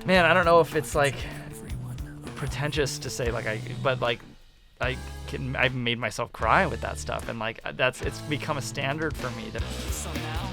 man, I don't know if it's like pretentious to say I've made myself cry with that stuff, and like it's become a standard for me to. So now,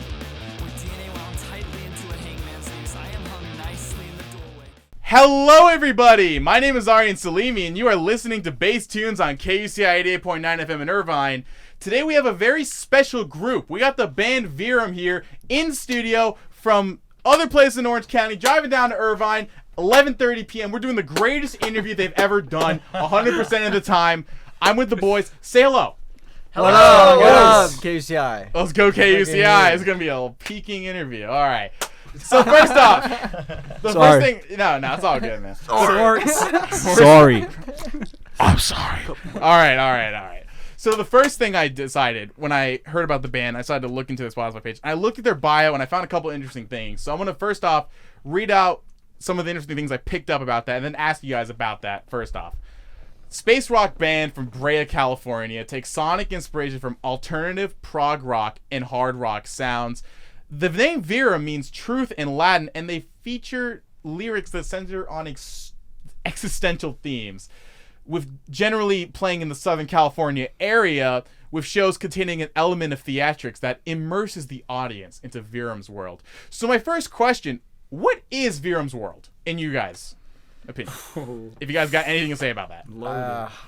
with DNA wound tightly into a hangman's noose, I am hung nicely in the doorway. Hello, everybody. My name is Ari Salimi, and you are listening to Bass Tunes on KUCI 88.9 FM in Irvine. Today we have a very special group. We got the band Verum here in studio from other places in Orange County, driving down to Irvine, 11:30 p.m. We're doing the greatest interview they've ever done, 100% of the time. I'm with the boys. Say hello. Hello. What up, KUCI? Let's go KUCI. It's going to be a peaking interview. All right. So first off, first thing, no, it's all good, man. Sorry. I'm sorry. All right. So the first thing I decided when I heard about the band, I decided to look into the Spotify page. I looked at their bio and I found a couple interesting things. So I'm going to first off read out some of the interesting things I picked up about that and then ask you guys about that first off. Space rock band from Brea, California, takes sonic inspiration from alternative, prog rock, and hard rock sounds. The name Vera means truth in Latin, and they feature lyrics that center on existential themes, with generally playing in the Southern California area, with shows containing an element of theatrics that immerses the audience into Verum's world. So my first question, what is Verum's world, in you guys' opinion? If you guys got anything to say about that.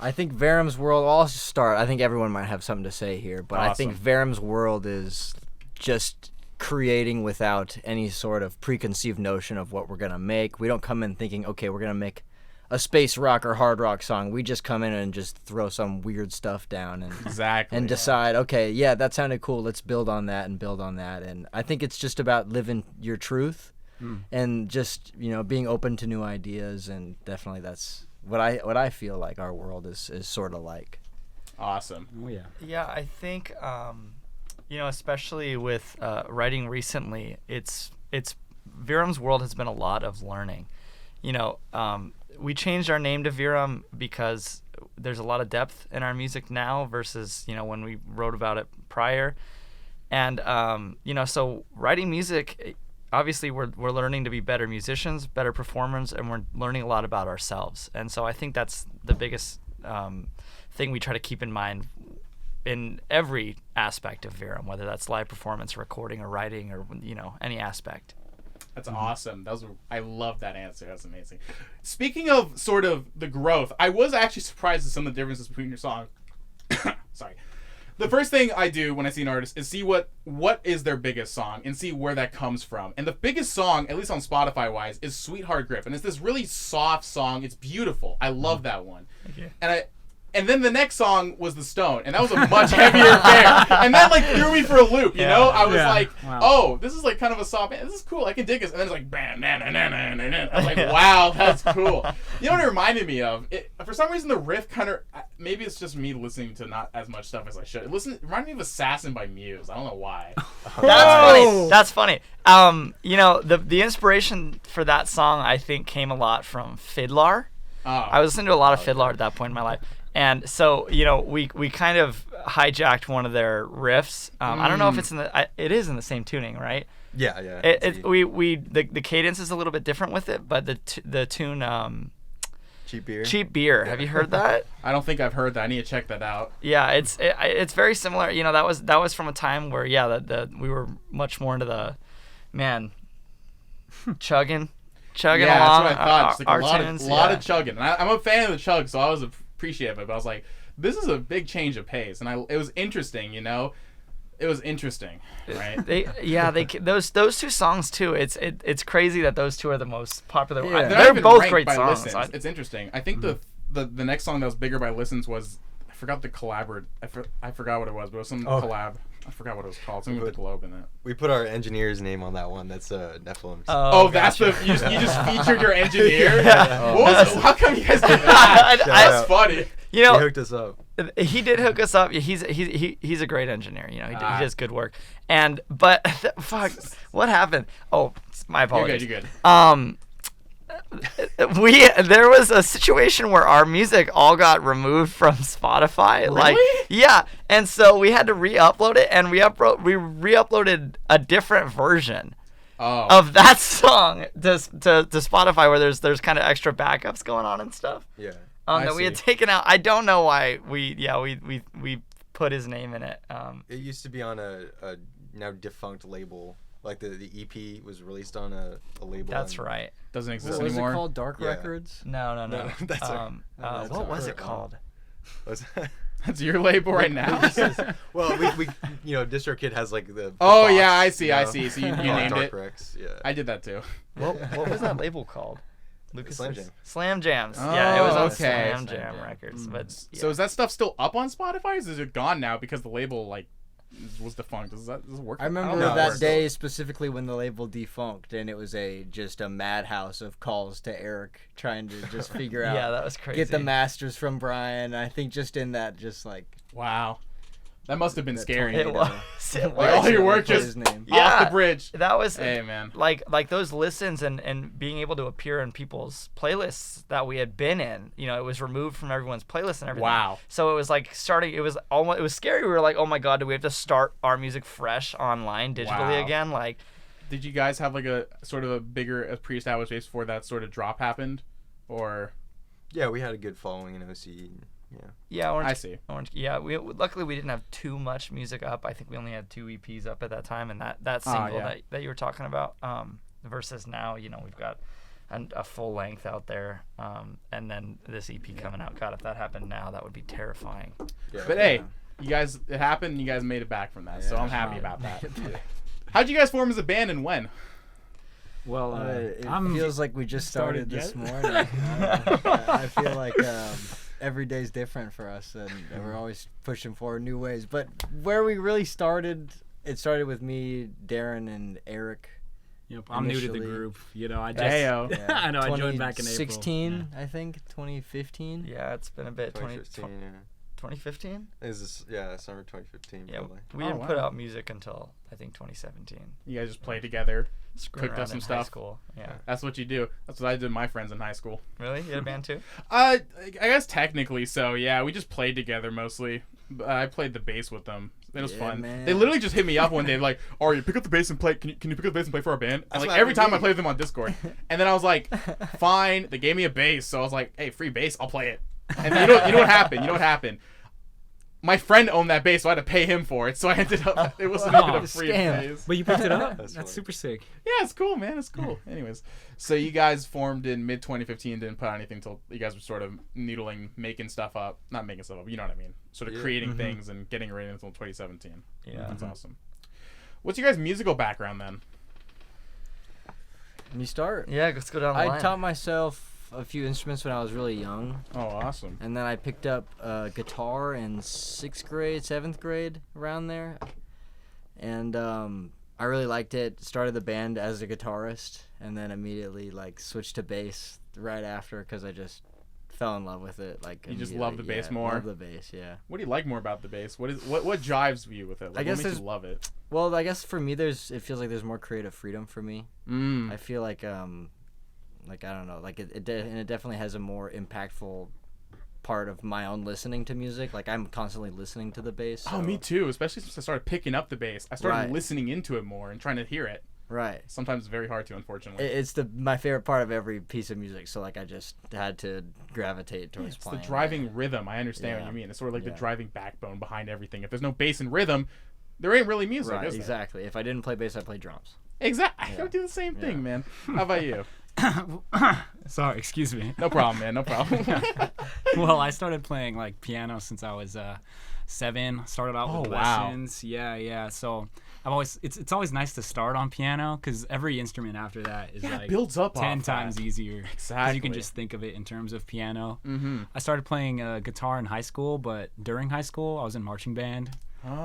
I think Verum's world, I'll start. I think everyone might have something to say here, but Awesome. I think Verum's world is just creating without any sort of preconceived notion of what we're going to make. We don't come in thinking, okay, we're going to make a space rock or hard rock song. We just come in and just throw some weird stuff down and Exactly. and decide, okay, yeah, that sounded cool. Let's build on that and build on that. And I think it's just about living your truth and just, being open to new ideas. And definitely that's what I feel like our world is sort of like. Awesome. Oh, yeah. Yeah, I think especially with writing recently, it's Verum's world has been a lot of learning. We changed our name to Verum because there's a lot of depth in our music now versus when we wrote about it prior, and so writing music, obviously we're learning to be better musicians, better performers, and we're learning a lot about ourselves. And so I think that's the biggest thing we try to keep in mind in every aspect of Verum, whether that's live performance, recording, or writing, or any aspect. That's awesome. I love that answer. That's amazing. Speaking of sort of the growth, I was actually surprised at some of the differences between your songs. Sorry. The first thing I do when I see an artist is see what is their biggest song and see where that comes from. And the biggest song, at least on Spotify wise, is Sweetheart Griff. And it's this really soft song. It's beautiful. I love that one. Thank you. And then the next song was The Stone, and that was a much heavier bear. And that threw me for a loop, I was like, wow. Oh, this is kind of a soft, this is cool, I can dig this. And then it's like, bam, na na na na na na. I was like, wow, that's cool. You know what it reminded me of? For some reason, the riff kind of, maybe it's just me listening to not as much stuff as I should. It reminded me of Assassin by Muse. I don't know why. That's funny. The inspiration for that song, I think, came a lot from Fiddler. Oh. I was listening to a lot of Fiddler at that point in my life. And so, we kind of hijacked one of their riffs. I don't know if it's it is in the same tuning, right? Yeah. The cadence is a little bit different with it, but the tune Cheap Beer. Cheap Beer. Have you heard that? I don't think I've heard that. I need to check that out. Yeah, it's very similar. That was from a time where we were much more into the chugging Yeah, along. that's what I thought. Just Our a lot tunes, of chugging. And I'm a fan of the chug, so I was appreciative of it. But I was like, this is a big change of pace, and it was interesting. It was interesting, right? Those two songs too. It's crazy that those two are the most popular. They're They're even both ranked great by songs. listens. It's interesting. I think the next song that was bigger by listens was, I forgot the collab. I forgot what it was, but it was some collab. I forgot what it was called. Something with the globe in it. We put our engineer's name on that one. That's Nephilim. Oh, that's gotcha. you just featured your engineer. Yeah. What was it? How come you guys did that? That's funny. He hooked us up. He did hook us up. He's a great engier. He does good work. But fuck, what happened? Oh, my apologies. You're good. There was a situation where our music all got removed from Spotify. Really? Yeah, and so we had to re-upload it, and we re-uploaded a different version. of that song to Spotify, where there's kind of extra backups going on and stuff. Yeah. That we had taken out. I don't know why we put his name in it. It used to be on a now defunct label. Like the EP was released on a label. That's right. Doesn't exist What was anymore. it called? Dark Yeah. Records? No. No, that's What was it called? That's your label right now. Well, we DistroKid has like the Oh, box, yeah, I see. you I know? see. So you Called named Dark it. Rex, yeah. I did that too. What was that label called? Lucas Slam Jam. Slam Jams. Yeah, it was Oh, on okay. Slam Jam Records. But So is that stuff still up on Spotify? Or is it gone now because the label like was defunct? Does it work? I remember know. that It's day specifically when the label defunct, and it was just a madhouse of calls to Eric trying to just figure out, yeah, that was crazy. get the masters from Brian. I think just in that, just like Wow, that must have been that scary. It tornado. was. It Like, all was. your work Put just his name. Yeah. off the bridge. That was Hey man. like those listens and being able to appear in people's playlists that we had been in. It was removed from everyone's playlist and everything. Wow. So it was like starting. It was scary. We were like, oh my god, do we have to start our music fresh online digitally Wow. again? Like, Did you guys have like a sort of a bigger pre-established base before that sort of drop happened, or? Yeah, we had a good following in OC. Yeah. yeah, Orange. I see. Orange. Yeah, luckily we didn't have too much music up. I think we only had 2 EPs up at that time, and that single yeah. that you were talking about. Versus now, we've got a full length out there, and then this EP coming out. God, if that happened now, that would be terrifying. Yeah. But hey, you guys, it happened. And you guys made it back from that, so Yeah. I'm happy about that. How'd you guys form as a band and when? Well, It I'm feels like we just started started this yet? morning. I feel like every day's different for us, and we're always pushing forward new ways. But where we really started, it started with me, Darren, and Eric. Yep, I'm new to the initially- group. I just Heyo. I know I joined back in April. 2016, I think, 2015. Yeah, it's been a bit. 2015. Yeah. 2015? Is this summer 2015? Yeah, Probably. we Oh, didn't put wow. out music until I think 2017. You guys just played together. Screwing Cooked up around some in high stuff. school. Yeah. That's what you do. That's what I did with my friends in high school. Really? You had a band too? I guess technically so. Yeah, we just played together mostly. I played the bass with them. It was Yeah, fun. man. They literally just hit me up one day like, "Ari, pick up the bass and play. Can you pick up the bass and play for our band?" And That's like what every happened time to I me. played with them on Discord, and then I was like, "Fine." They gave me a bass, so I was like, "Hey, free bass, I'll play it." And you know what happened? You know what happened? My friend owned that bass, so I had to pay him for it. So I ended up it wasn't even a free scam. bass. But you picked it up. That's That's funny. super sick. Yeah, it's cool, man. It's cool. Anyways, so you guys formed in mid 2015, didn't put out anything until you guys were sort of noodling, making stuff up. Not making stuff up, you know what I mean. Sort of Yeah. creating things and getting it ready until 2017. Yeah. That's awesome. What's your guys' musical background then? Can you start? Yeah, let's go down the I line. taught myself a few instruments when I was really young, Oh, awesome. and then I picked up guitar in 6th grade, 7th grade, around there. And I really liked it. Started the band as a guitarist, and then immediately switched to bass right after because I just fell in love with it. You just love the immediately. bass Yeah, more? Love the bass, yeah. What do you like more about the bass? What drives you with it? Like, I guess what makes there's- you love it? Well, I guess for me, it feels like there's more creative freedom for me. Mm. I feel like I don't know, it definitely has a more impactful part of my own listening to music. Like I'm constantly listening to the bass. Oh, so- me too. Especially since I started picking up the bass. I started Right. listening into it more and trying to hear it. Right. Sometimes it's very hard to, unfortunately. It's my favorite part of every piece of music. So I just had to gravitate towards It's the playing. driving rhythm. I understand what Yeah. you mean. It's sort of like the Yeah. driving backbone behind everything. If there's no bass and rhythm, there ain't really music, Right. is there? Exactly. If I didn't play bass, I play drums. Exactly. Yeah. I do the same thing, Yeah. man. How about you? Sorry, excuse me. No problem, man. No problem. Well, I started playing piano since I was 7. Started out with Oh, wow. lessons. Yeah. So it's always nice to start on piano because every instrument after that is Yeah, it builds up 10 off times that. easier. 'Cause Exactly. you can just think of it in terms of piano. Mm-hmm. I started playing guitar in high school, but during high school I was in marching band.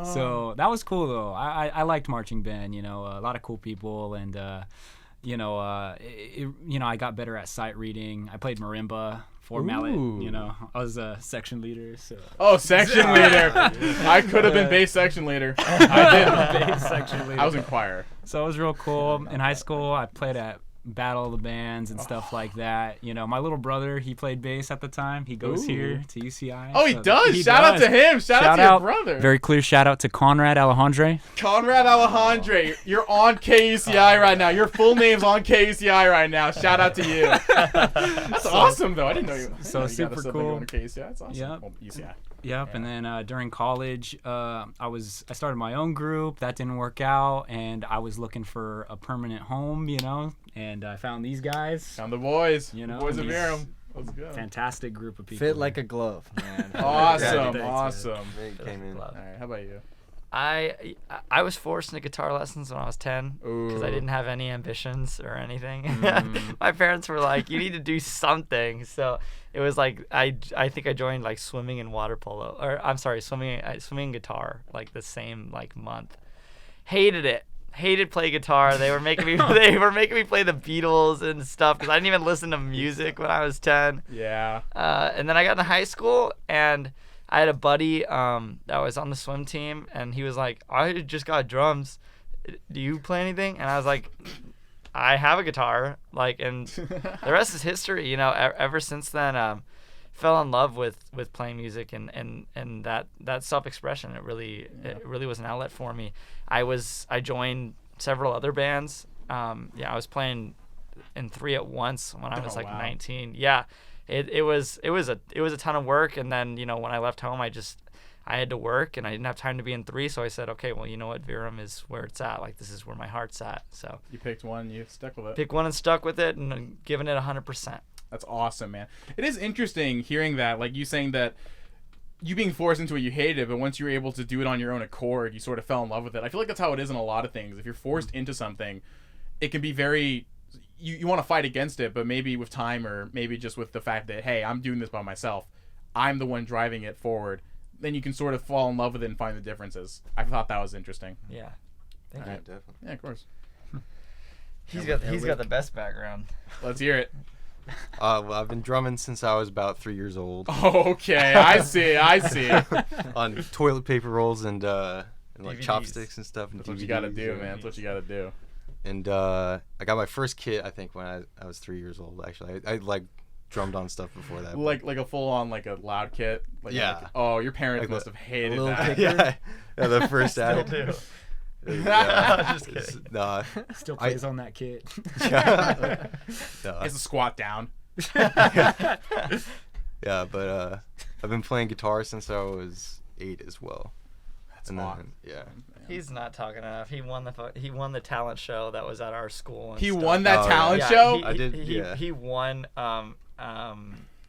So that was cool though. I liked marching band. A lot of cool people, and I got better at sight reading. I played marimba, 4 mallet. Ooh. I was a section leader. So Oh, section leader. I could have been bass section leader. I didn't. bass section leader. I was in choir. So it was real cool. In high school, I played at battle of the bands and stuff like that. You know, my little brother, he played bass at the time. He goes here to UCI. Oh, he so does. he Shout out does. to him. Shout out to your brother. Very clear shout out to Conrad Alejandre. Conrad Alejandre, you're on KUCI right now. Your full name's on KUCI right now. Shout out to you. That's awesome, though. I didn't know you. So you super got a sibling cool. going to KUCI. That's awesome. Yep. Well, UCI. Yep, and then during college, I started my own group. That didn't work out, and I was looking for a permanent home, you know, and I found these guys. Found the boys. You know, boys of these Verum. Let's go. Fantastic group of people. Fit like a glove, man. Awesome. Yeah, Awesome. They came in. All right. How about you? I was forced into guitar lessons when I was 10 because I didn't have any ambitions or anything. My parents were like, "You need to do something." So it was like I think I joined like swimming and water polo, or I'm sorry, swimming and guitar like the same like month. Hated it. Hated play guitar. They were making me play the Beatles and stuff because I didn't even listen to music when I was 10. Yeah. And then I got into high school and I had a buddy that was on the swim team, and he was like, "I just got drums. Do you play anything?" And I was like, "I have a guitar." Like, and the rest is history. You know, ever since then, fell in love with playing music and that self-expression. It really was an outlet for me. I joined several other bands. I was playing in 3 at once when I was like wow. 19. Yeah. It was a ton of work, and then when I left home, I had to work and I didn't have time to be in 3, so I said, okay, well, you know what, Verum is where it's at. Like, this is where my heart's at. So You picked one. You stuck with it. pick one and stuck with it and giving it 100%. That's awesome, man. It is interesting hearing that, like you saying that you being forced into it, you hated it, but once you were able to do it on your own accord, you sort of fell in love with it. I feel like that's how it is in a lot of things. If you're forced into something, it can be very... You want to fight against it, but maybe with time or maybe just with the fact that, hey, I'm doing this by myself. I'm the one driving it forward. Then you can sort of fall in love with it and find the differences. I thought that was interesting. Yeah. Thank All you. right. Definitely. Yeah, of course. He's got the best background. Let's hear it. Well, I've been drumming since I was about 3 years old. Okay, I see. On toilet paper rolls and like DVDs. chopsticks and stuff. And That's what you gotta DVDs, do, yeah. man. That's what you gotta do. And I got my first kit, I think, when I was 3 years old. Actually, I like drummed on stuff before that. Like a full on like a loud kit. Like, Yeah. like- oh, your parents Like must the- have hated little that. kicker? yeah, the first Still ad. do. Yeah. Just kidding. Nah, Still plays on that kit. yeah. It's a squat down. Yeah, but I've been playing guitar since I was 8 as well. That's And awesome. yeah. He's not talking enough. He won the talent show that was at our school. And He stuff. won that Oh, talent Yeah, show? He, I did, He, yeah. he won.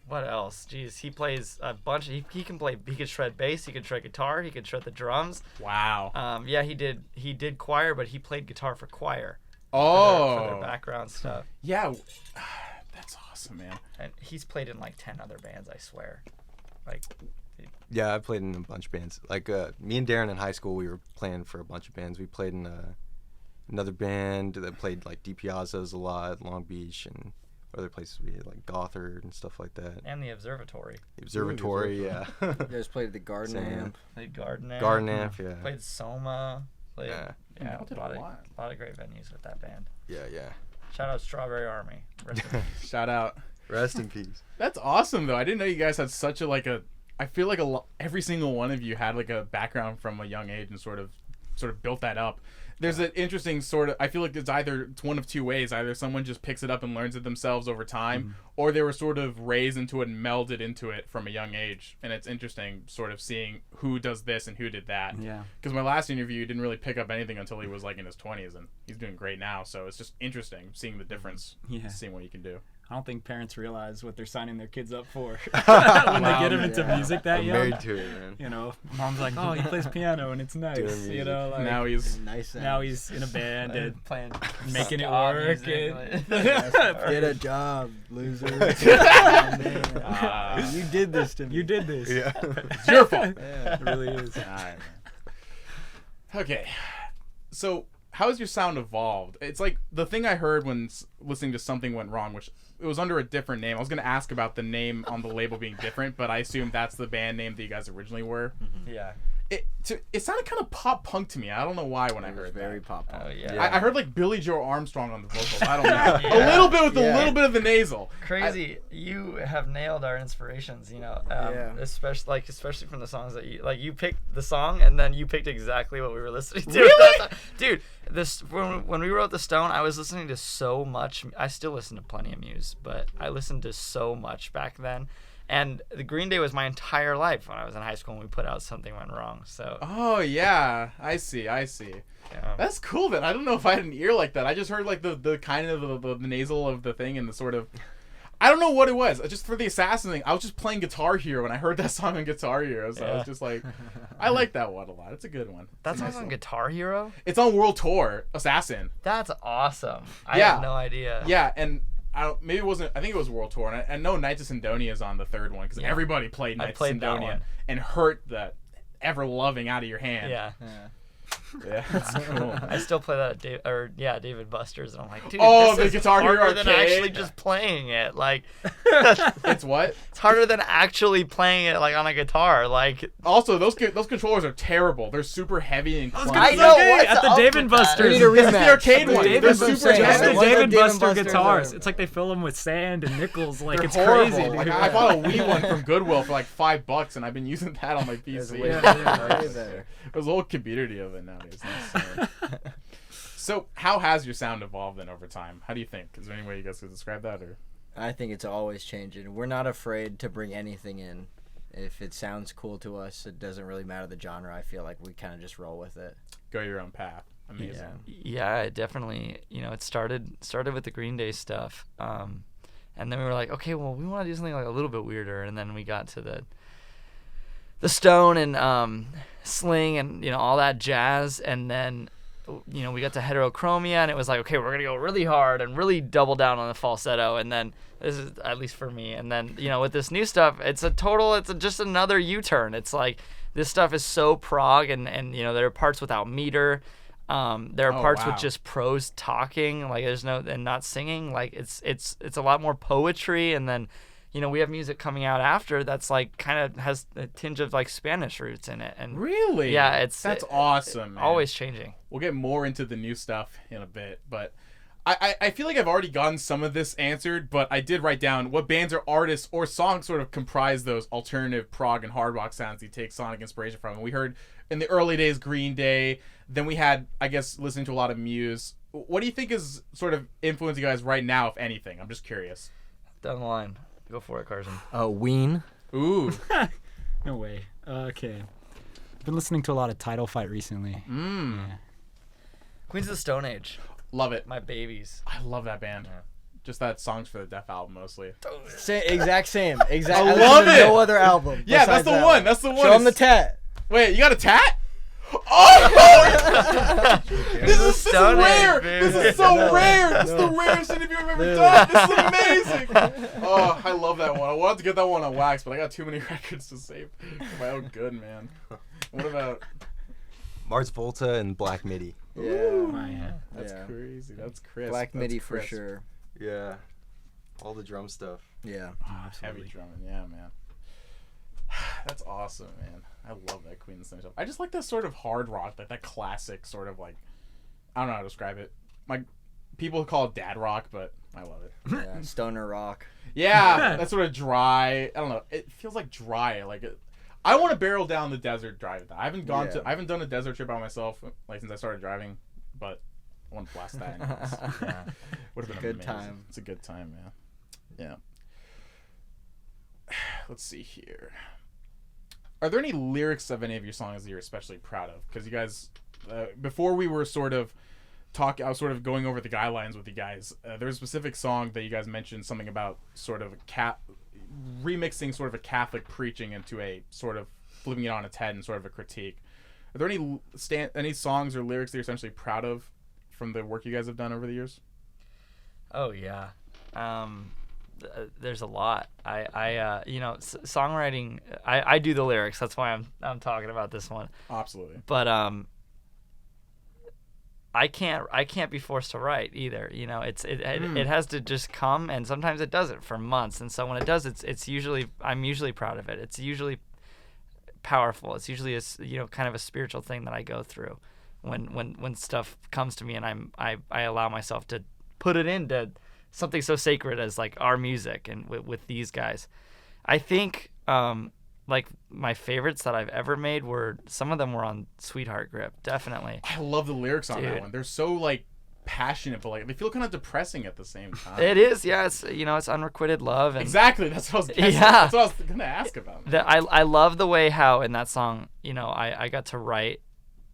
What else? Jeez, he plays a bunch. He can play. He could shred bass. He could shred guitar. He could shred the drums. Wow. Yeah, he did. He did choir, but he played guitar for choir. For their Oh. background stuff. Yeah. That's awesome, man. And he's played in like 10 other bands. I swear. Like. Yeah, I played in a bunch of bands. Like me and Darren in high school, we were playing for a bunch of bands. We played in another band that played like DiPiazza's a lot, Long Beach, and other places. We had like Gothard and stuff like that. And the Observatory. The Observatory, yeah. You guys played at the Garden Sam. Amp. Played Garden Amp. Garden Amp, yeah. Played Soma. Played, Yeah. Yeah, Y'all did a a lot lot. of great venues with that band. Yeah, yeah. Shout out Strawberry Army. Rest in peace. Shout out. Rest in peace. That's awesome, though. I didn't know you guys had such a I feel like every single one of you had like a background from a young age and sort of built that up. There's an interesting sort of. I feel like it's one of two ways. Either someone just picks it up and learns it themselves over time, or they were sort of raised into it and melded into it from a young age. And it's interesting, sort of seeing who does this and who did that. Yeah. Because my last interview, you didn't really pick up anything until he was like in his 20s, and he's doing great now. So it's just interesting seeing the difference, Yeah. seeing what you can do. I don't think parents realize what they're signing their kids up for when they get them into yeah. music that I'm young. married to it, man. You know, mom's like, "Oh, he plays piano and it's nice." Doing You know, like Now he's Nice. now he's in a band and playing making it ska work. music, Get a job, loser. You did this to me. You did this. Yeah. it's your fault. Yeah. It really is. All right, man. Okay, so how has your sound evolved? It's like the thing I heard when listening to Something Went Wrong, which it was under a different name. I was going to ask about the name on the label being different, but I assume that's the band name that you guys originally were. Yeah. it sounded kind of pop punk to me. I don't know why when I It was heard very that. pop punk. Oh yeah. Yeah. I heard like Billy Joe Armstrong on the vocals. I don't know. Yeah. A little bit with Yeah. a little bit of the nasal. Crazy. You have nailed our inspirations, Yeah. especially from the songs that you picked the song and then you picked exactly what we were listening to. Really? Dude, when we wrote The Stone, I was listening to so much. I still listen to plenty of Muse, but I listened to so much back then. And the Green Day was my entire life when I was in high school and we put out Something Went Wrong. So Oh yeah, I see. yeah. That's cool. Then I don't know if I had an ear like that. I just heard like the kind of the nasal of the thing and the sort of. I don't know what it was. Just for the Assassin thing, I was just playing Guitar Hero when I heard that song on Guitar Hero. So I was just like, I like that one a lot. It's a good one. That It's a song's nice on one. Guitar Hero? It's on World Tour, Assassin. That's awesome. I Yeah. had no idea. Yeah, and maybe it wasn't. I think it was World Tour, and I know Knights of Sidonia is on the third one because Yeah. everybody played I Knights played of that Sidonia one. and hurt the ever loving out of your hand. Yeah. Yeah, that's cool. I still play that at David Buster's, and I'm like, dude, Oh, this the is Guitar Hero harder than arcade? actually just playing it. Like, It's what? it's harder than actually playing it like on a guitar. Like, Also, those controllers are terrible. They're super heavy and clunky. I know what's at the up Dave with and that? Buster's. We need a That's the rematch. arcade one. Dave They're and super Buster's, heavy. just the What's Dave the and Dave and Buster Buster's guitars. are? It's like they fill them with sand and nickels. Like They're it's horrible. crazy, Like dude. I bought a Wii one from Goodwill for like $5, and I've been using that on my PC. way There's better. a whole community of it nowadays. So, how has your sound evolved then over time? How do you think? Is there any way you guys could describe that, or? I think it's always changing. We're not afraid to bring anything in. If it sounds cool to us, it doesn't really matter the genre. I feel like we kind of just roll with it. Go your own path. Amazing. yeah, it definitely, it started with the Green Day stuff, and then we were like, okay, well, we want to do something like a little bit weirder, and then we got to the Stone and Sling and all that jazz, and then we got to Heterochromia, and it was like, okay, we're gonna go really hard and really double down on the falsetto, and then this is at least for me, and then with this new stuff, it's just another U-turn. It's like this stuff is so prog, and there are parts without meter. There are parts with just prose talking, like there's no and not singing. Like it's a lot more poetry, and then we have music coming out after that's like kind of has a tinge of like Spanish roots in it. And Really? yeah, that's awesome, man. always changing. We'll get more into the new stuff in a bit, but I feel like I've already gotten some of this answered, but I did write down what bands or artists or songs sort of comprise those alternative prog and hard rock sounds you take sonic inspiration from. And we heard in the early days Green Day, then we had, I guess, listening to a lot of Muse. What do you think is sort of influencing you guys right now, if anything? I'm just curious. Down the line, go for it, Carson. Ween. Ooh. No way. Okay. I've been listening to a lot of Title Fight recently. Yeah. Queens of the Stone Age, Love it. my babies. I love that band. Yeah. Just that Songs for the Deaf album mostly. Exact same. Exact. I listen love to it. No other album. Yeah, besides that's the that one. That's the one. Show 'em the It's- tat. Wait, you got a tat? Oh! This is Stone Age, rare. baby. This is so rare. This is the rarest interview I've ever done. This is amazing. Oh, I love that one. I wanted to get that one on wax, but I got too many records to save for my own good, man. What about? Mars Volta and Black Midi. Yeah. Oh, yeah. That's Yeah. crazy. That's crisp. Black That's MIDI for crisp. sure. Yeah. All the drum stuff. Yeah. Heavy drumming, yeah, man. That's awesome, man. I love that Queen of the Stone stuff. I just like that sort of hard rock, like that classic sort of like, I don't know how to describe it. My people call it dad rock, but I love it. Yeah. Stoner rock. Yeah, that's sort of dry. I don't know. It feels like dry. Like I want to barrel down the desert drive. I haven't gone Yeah. to. I haven't done a desert trip by myself like since I started driving, but I want to blast that. Yeah. Would have been Good amazing. time. It's a good time, man. Yeah. Let's see here. Are there any lyrics of any of your songs that you're especially proud of? Because you guys, before we were sort of I was sort of going over the guidelines with you guys. There was a specific song that you guys mentioned something about sort of remixing sort of a Catholic preaching into a sort of flipping it on its head and sort of a critique. Are there any songs or lyrics that you're essentially proud of from the work you guys have done over the years? Oh yeah, there's a lot. Songwriting. I do the lyrics. That's why I'm talking about this one. Absolutely. But I can't be forced to write either. It has to just come, and sometimes it doesn't for months. And so when it does, I'm usually proud of it. It's usually powerful. It's usually kind of a spiritual thing that I go through when stuff comes to me, and I allow myself to put it into something so sacred as like our music and with these guys. I think like my favorites that I've ever made some of them were on Sweetheart Grip, definitely. I love the lyrics on that Dude. one. They're so like passionate, but like they feel kind of depressing at the same time. It is, yeah. It's it's unrequited love, and Exactly. That's what I was guessing. Yeah. That's what I was gonna ask about. I love the way how in that song, I got to write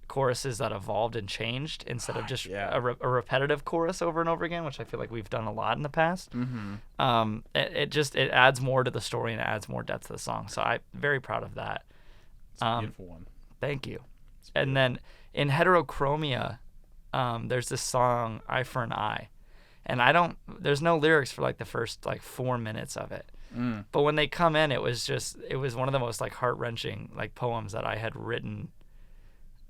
choruses that evolved and changed instead of just Yeah. a repetitive chorus over and over again, which I feel like we've done a lot in the past. Mm-hmm. It adds more to the story and it adds more depth to the song. So I'm very proud of that. It's a beautiful one. Thank you. And then in Heterochromia, there's this song Eye for an Eye, and there's no lyrics for like the first like 4 minutes of it. But when they come in, it was one of the most like heart-wrenching like poems that I had written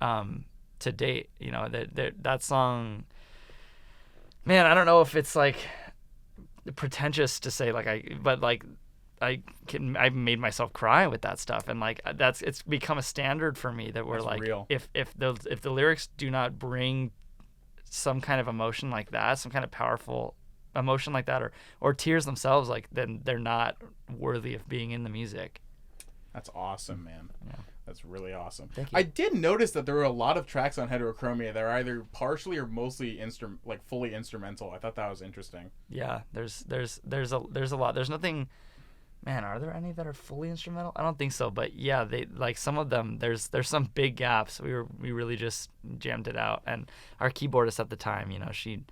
to date. That song, man, I don't know if it's like pretentious to say I made myself cry with that stuff, and like it's become a standard for me that we're That's like real. if the lyrics do not bring some kind of emotion like that, some kind of powerful emotion like that, or tears themselves, like then they're not worthy of being in the music. That's awesome, man. Yeah. That's really awesome. Thank you. I did notice that there were a lot of tracks on Heterochromia that are either partially or mostly fully instrumental. I thought that was interesting. Yeah, there's a lot. There's nothing. Man, are there any that are fully instrumental? I don't think so, but yeah, they like some of them. There's some big gaps. We really just jammed it out, and our keyboardist at the time, she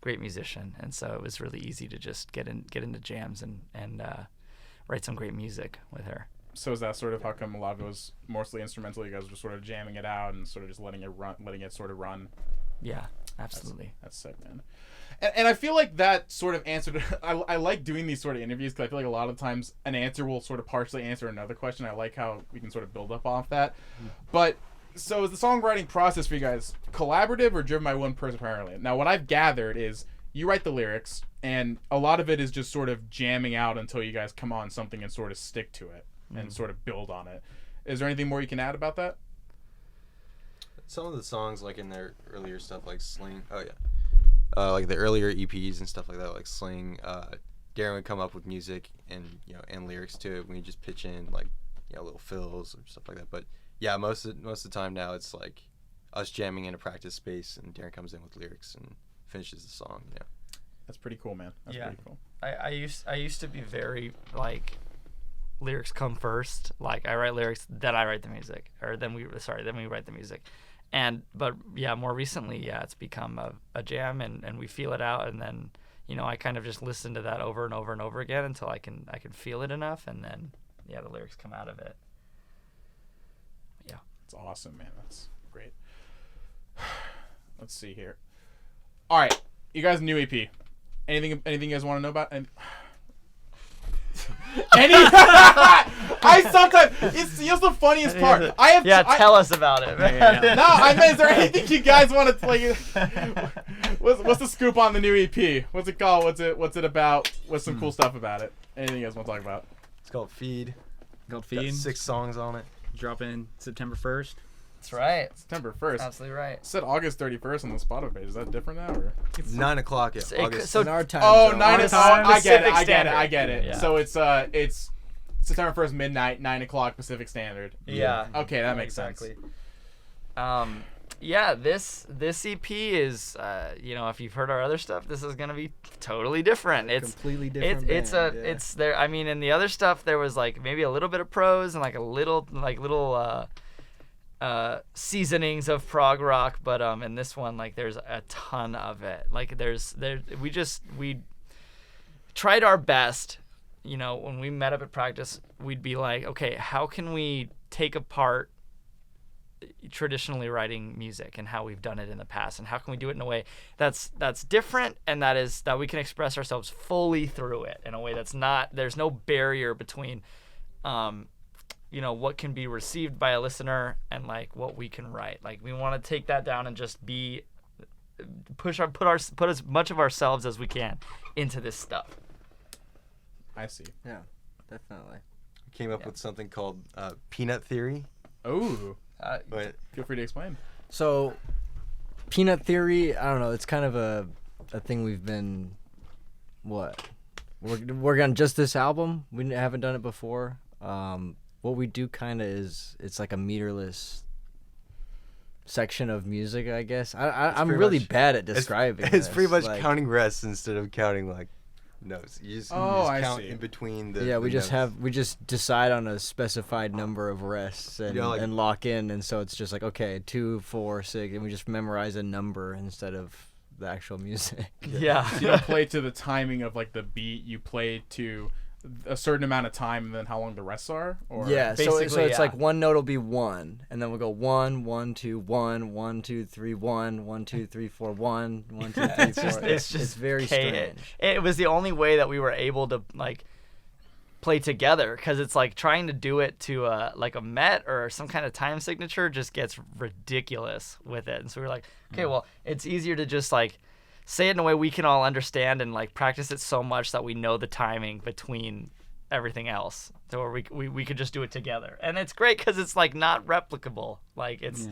great musician, and so it was really easy to just get into jams and write some great music with her. So is that sort of how come a lot of it was mostly instrumental? You guys were just sort of jamming it out and sort of just letting it sort of run. Yeah, absolutely. That's sick, man. And I feel like that sort of answered. I like doing these sort of interviews because I feel like a lot of times an answer will sort of partially answer another question. I like how we can sort of build up off that. But so is the songwriting process for you guys collaborative or driven by one person primarily? Now, what I've gathered is you write the lyrics, and a lot of it is just sort of jamming out until you guys come on something and sort of stick to it and sort of build on it. Is there anything more you can add about that? Some of the songs, like in their earlier stuff, like Sling. Oh yeah. Like the earlier EPs and stuff like that, like Sling. Darren would come up with music and and lyrics to it. We just pitch in like little fills or stuff like that. But yeah, most of the time now it's like us jamming in a practice space, and Darren comes in with lyrics and finishes the song. Yeah. That's pretty cool, man. That's Yeah. pretty cool. I used to be very like lyrics come first. Like I write lyrics, then I write the music, or then we write the music. But more recently, it's become a jam, and we feel it out, and then I kind of just listen to that over and over and over again until I can feel it enough, and then the lyrics come out of it. Yeah. It's awesome, man. That's great. Let's see here. All right, you guys, new EP. Anything you guys want to know about? I sometimes it's just the funniest part. Tell us about it, man. No, I mean, is there anything you guys want to play? What's the scoop on the new EP? What's it called? What's it about? What's some cool stuff about it? Anything you guys want to talk about? It's called Feed. Called Got Feed. 6 songs on it. Dropping September 1st. That's right. September 1st. Absolutely right. It said August 31st on the Spotify page. Is that different now? Or? 9 o'clock. Yeah. August. So In our time Oh, zone. 9 Our o'clock. time. I get it. Pacific I get it. I Standard. get it. Yeah. So it's September 1st, midnight, 9 o'clock Pacific Standard. Yeah. Okay, that makes sense. This EP is if you've heard our other stuff, this is gonna be totally different. It's completely different. it's band, it's there. I mean, in the other stuff there was like maybe a little bit of prose and like a little seasonings of prog rock, but in this one like there's a ton of it. Like we tried our best. When we met up at practice, we'd be like, okay, how can we take apart traditionally writing music and how we've done it in the past, and how can we do it in a way that's different, and that we can express ourselves fully through it in a way that's not, there's no barrier between what can be received by a listener and like what we can write. Like we want to take that down and just put as much of ourselves as we can into this stuff. I see. Yeah, definitely. came up with something called peanut theory. Oh, But feel free to explain. So, peanut theory, I don't know. It's kind of a thing we've been, what? We're on just this album. We haven't done it before. What we do kind of is it's like a meterless section of music, I guess. I'm pretty really much- bad at describing. it's pretty much like, counting rests instead of counting like notes. You just I count see. in between the. Yeah, we the just notes. we just decide on a specified number of rests and, Yeah, like- and lock in, and so it's just like, okay, 2, 4, 6, and we just memorize a number instead of the actual music. Yeah. So you don't play to the timing of like the beat. You play to a certain amount of time, and then how long the rests are. Or Yeah, so Basically, it's yeah. like one note will be 1, and then we'll go 1, 1, 2, 1, 1, 2, 3, 1, 1, 2, 3, 4, 1, 1, 2, 3, 4. It's just very chaotic. strange. It was the only way that we were able to like play together, because it's like trying to do it to like a met or some kind of time signature just gets ridiculous with it. And so we were like, okay, well, it's easier to just like say it in a way we can all understand and like practice it so much that we know the timing between everything else, so where we could just do it together. And it's great because it's like not replicable. Like it's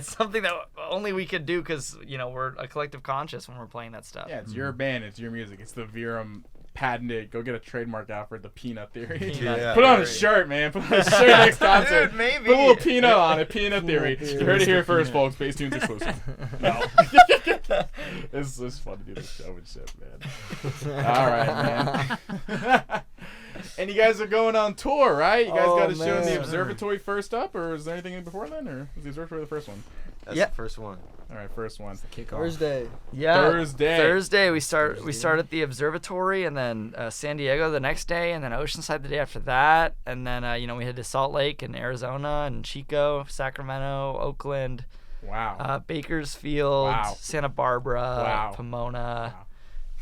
something that only we could do because we're a collective conscious when we're playing that stuff. Yeah, it's your band, it's your music, it's the Verum patented. Go get a trademark out for the peanut theory. Yeah. Put on a shirt, man. Put on a shirt next concert. Dude, maybe. Put a little peanut on it. Peanut theory. You heard it here first, folks. Base Tunes exclusive. No. It's fun to do this show and shit, man. All right, man. And you guys are going on tour, right? You guys got a show in the man. Observatory first up, or is there anything before then, or was the Observatory the first one? That's Yeah. the first one. All right, first one. Kick off. Thursday. Yeah, Thursday. we start at the Observatory, and then San Diego the next day, and then Oceanside the day after that, and then we head to Salt Lake and Arizona and Chico, Sacramento, Oakland, Wow. Bakersfield, Wow. Santa Barbara, Wow. Pomona. Wow.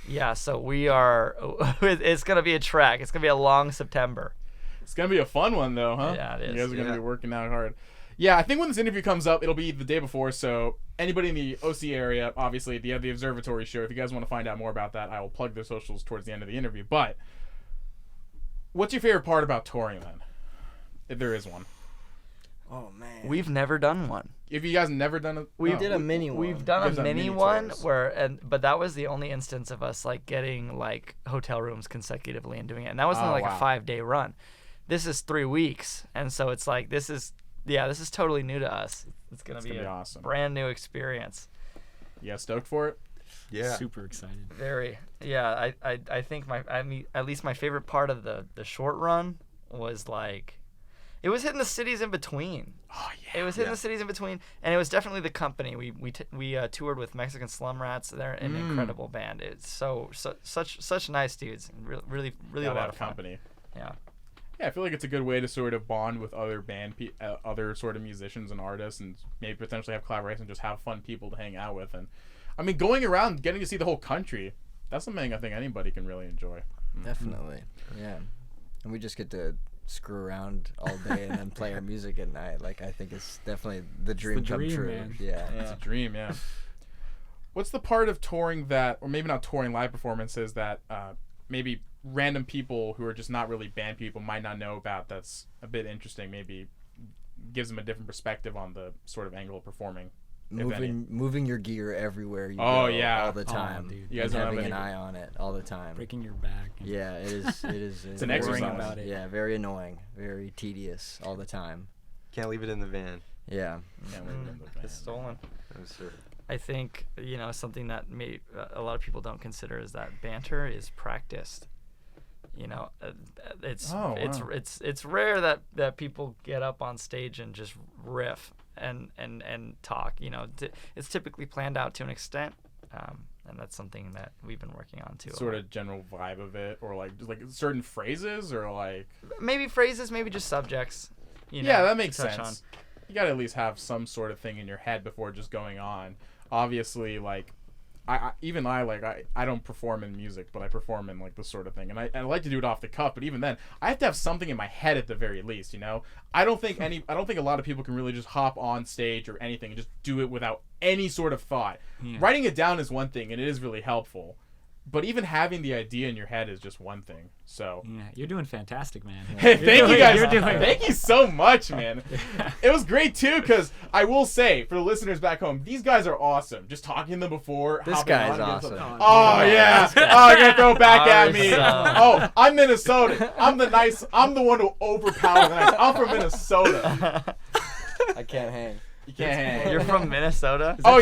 Yeah, so we are. It's gonna be a trek. It's gonna be a long September. It's gonna be a fun one though, huh? Yeah, it You is. guys are gonna Yeah. be working out hard. Yeah, I think when this interview comes up, it'll be the day before. So anybody in the OC area, obviously, the Observatory show. If you guys want to find out more about that, I will plug their socials towards the end of the interview. But what's your favorite part about touring then, if there is one? Oh man. We've never done one. If you guys never done it, We did a mini one. We've done You a guys done mini mini one tours. but that was the only instance of us like getting like hotel rooms consecutively and doing it, and that was only Oh, like wow. a 5-day run. This is 3 weeks, and so it's like this is totally new to us. It's gonna be gonna be a awesome. brand new experience. You guys stoked for it? Yeah. Super excited. Very. Yeah, I think at least my favorite part of the short run was like it was hitting the cities in between. Oh yeah. It was hitting the cities in between, and it was definitely the company. We toured with Mexican Slum Rats. They're an incredible band. It's such nice dudes. And really a Got lot that of fun. company. Yeah. Yeah, I feel like it's a good way to sort of bond with other other sort of musicians and artists, and maybe potentially have collaboration, just have fun people to hang out with. And I mean, going around, getting to see the whole country, that's something I think anybody can really enjoy. Definitely. Yeah. And we just get to screw around all day and then play our music at night. Like, I think it's definitely the dream come dream, true. man. Yeah. It's a dream, yeah. What's the part of touring that, or maybe not touring, live performances that maybe random people who are just not really band people might not know about that's a bit interesting, maybe gives them a different perspective on the sort of angle of performing? if any? Moving your gear everywhere you Oh, go yeah. all the Oh, time. dude. You guys and don't have having any- an eye on it all the time. Breaking your back. and- Yeah, it is. It is. It's an very exercise. annoying. About it. Yeah, very annoying, very tedious all the time. Can't leave it in the van. Yeah. Can't leave it in the It's van. stolen. No, sir. I think something that a lot of people don't consider is that banter is practiced. It's Oh, it's wow. it's rare that people get up on stage and just riff and talk. It's typically planned out to an extent, and that's something that we've been working on too. Sort of general vibe of it, or like just like certain phrases, or like Maybe phrases, maybe just subjects. yeah, that makes to touch sense. You gotta at least have some sort of thing in your head before just going on. Obviously, like I don't perform in music, but I perform in like this sort of thing, and I like to do it off the cuff. But even then, I have to have something in my head at the very least. I don't think a lot of people can really just hop on stage or anything and just do it without any sort of thought. Yeah. Writing it down is one thing, and it is really helpful. But even having the idea in your head is just one thing. So Yeah, you're doing fantastic, man. hey, thank you guys. You're doing Thank you so much, man. It was great too, because I will say for the listeners back home, these guys are awesome. Just talking to them before. This hopping guy's on and awesome. getting Oh yeah. Oh, you're gonna throw it back at me. Awesome. Oh, I'm Minnesota. I'm the one who overpowered the nice. I'm from Minnesota. I can't hang. You can't hang. You're from Minnesota? Oh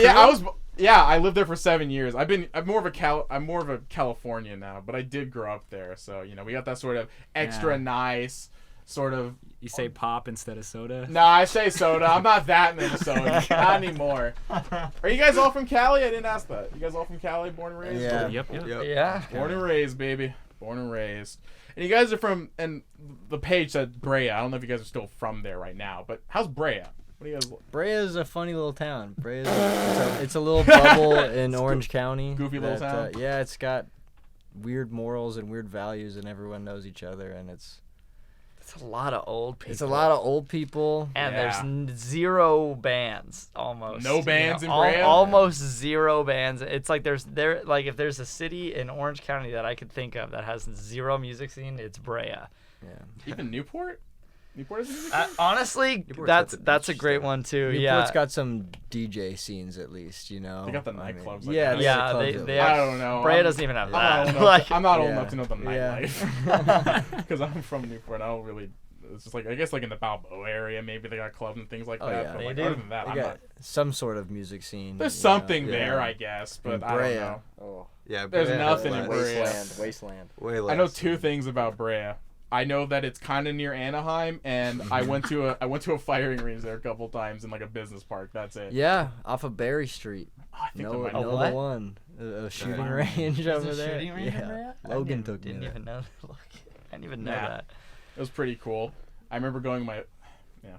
yeah, I lived there for 7 years. I'm more of a Californian now, but I did grow up there. So, we got that sort of extra nice sort of. You say pop instead of soda? No, I say soda. I'm not that Minnesota. Not anymore. Are you guys all from Cali? I didn't ask that. You guys all from Cali, born and raised? Yeah. Yep. Yeah. Born and raised, baby. Born and raised. And you guys are from, and the page said Brea. I don't know if you guys are still from there right now, but how's Brea? What do you guys? Brea is a funny little town. Brea is it's a little bubble in Orange County. Goofy little town? Yeah, it's got weird morals and weird values, and everyone knows each other, and it's It's a lot of old people. a lot of old people. And Yeah. there's zero bands, almost. No bands in al- Brea? Almost zero bands. It's like if there's a city in Orange County that I could think of that has zero music scene, it's Brea. Yeah. Even Newport? Newport is music? Honestly, Newport's that's a beach, great so. one too. Newport's yeah. got some DJ scenes at least, They got the nightclubs like yeah, that. Yeah, the they clubs they at have, I don't know. Brea doesn't even have that. I'm not old Yeah. enough to know the Yeah. nightlife. Because I'm from Newport. I don't really. It's just like, I guess, like in the Balboa area, maybe they got clubs and things like Oh, that. yeah. But They like, do. other than that, They I'm got not. some sort of music scene. There's you something know, there, yeah. I guess, but In I don't Brea. know. Oh. Yeah, There's Brea nothing has in less. Brea. Wasteland. Way less. I know two things about Brea. I know that it's kind of near Anaheim, and I went to a firing range there a couple times in like a business park. That's it. Yeah, off of Berry Street. Oh, I think No, that might no, what? the one. A shooting Wow. range There's over a there. shooting range in Brea? Yeah. I Logan took me didn't there. even know. Look, I didn't even know Nah. that. It was pretty cool. I remember going with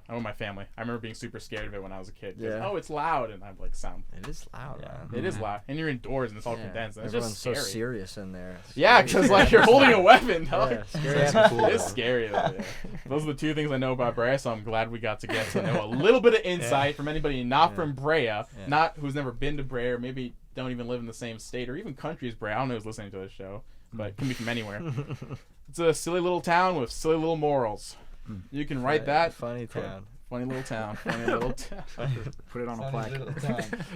I went with my family. I remember being super scared of it when I was a kid. 'Cause, Yeah. Oh, it's loud, and I'm like, sound. It is loud. Yeah. man. It is loud, and you're indoors, and it's all Yeah. condensed. And it's Everyone's just so scary. serious in there. Yeah, because like you're holding a weapon. Dog. Yeah, scary That's atmosphere. cool. It's scary. Though, yeah. Those are the two things I know about Brea, so I'm glad we got to know a little bit of insight from anybody not from Brea, not who's never been to Brea, or maybe don't even live in the same state or even country as Brea. I don't know who's listening to this show, but it can be from anywhere. It's a silly little town with silly little morals. You can write that. Funny town. Funny little town. Funny little town. Put it on a plaque.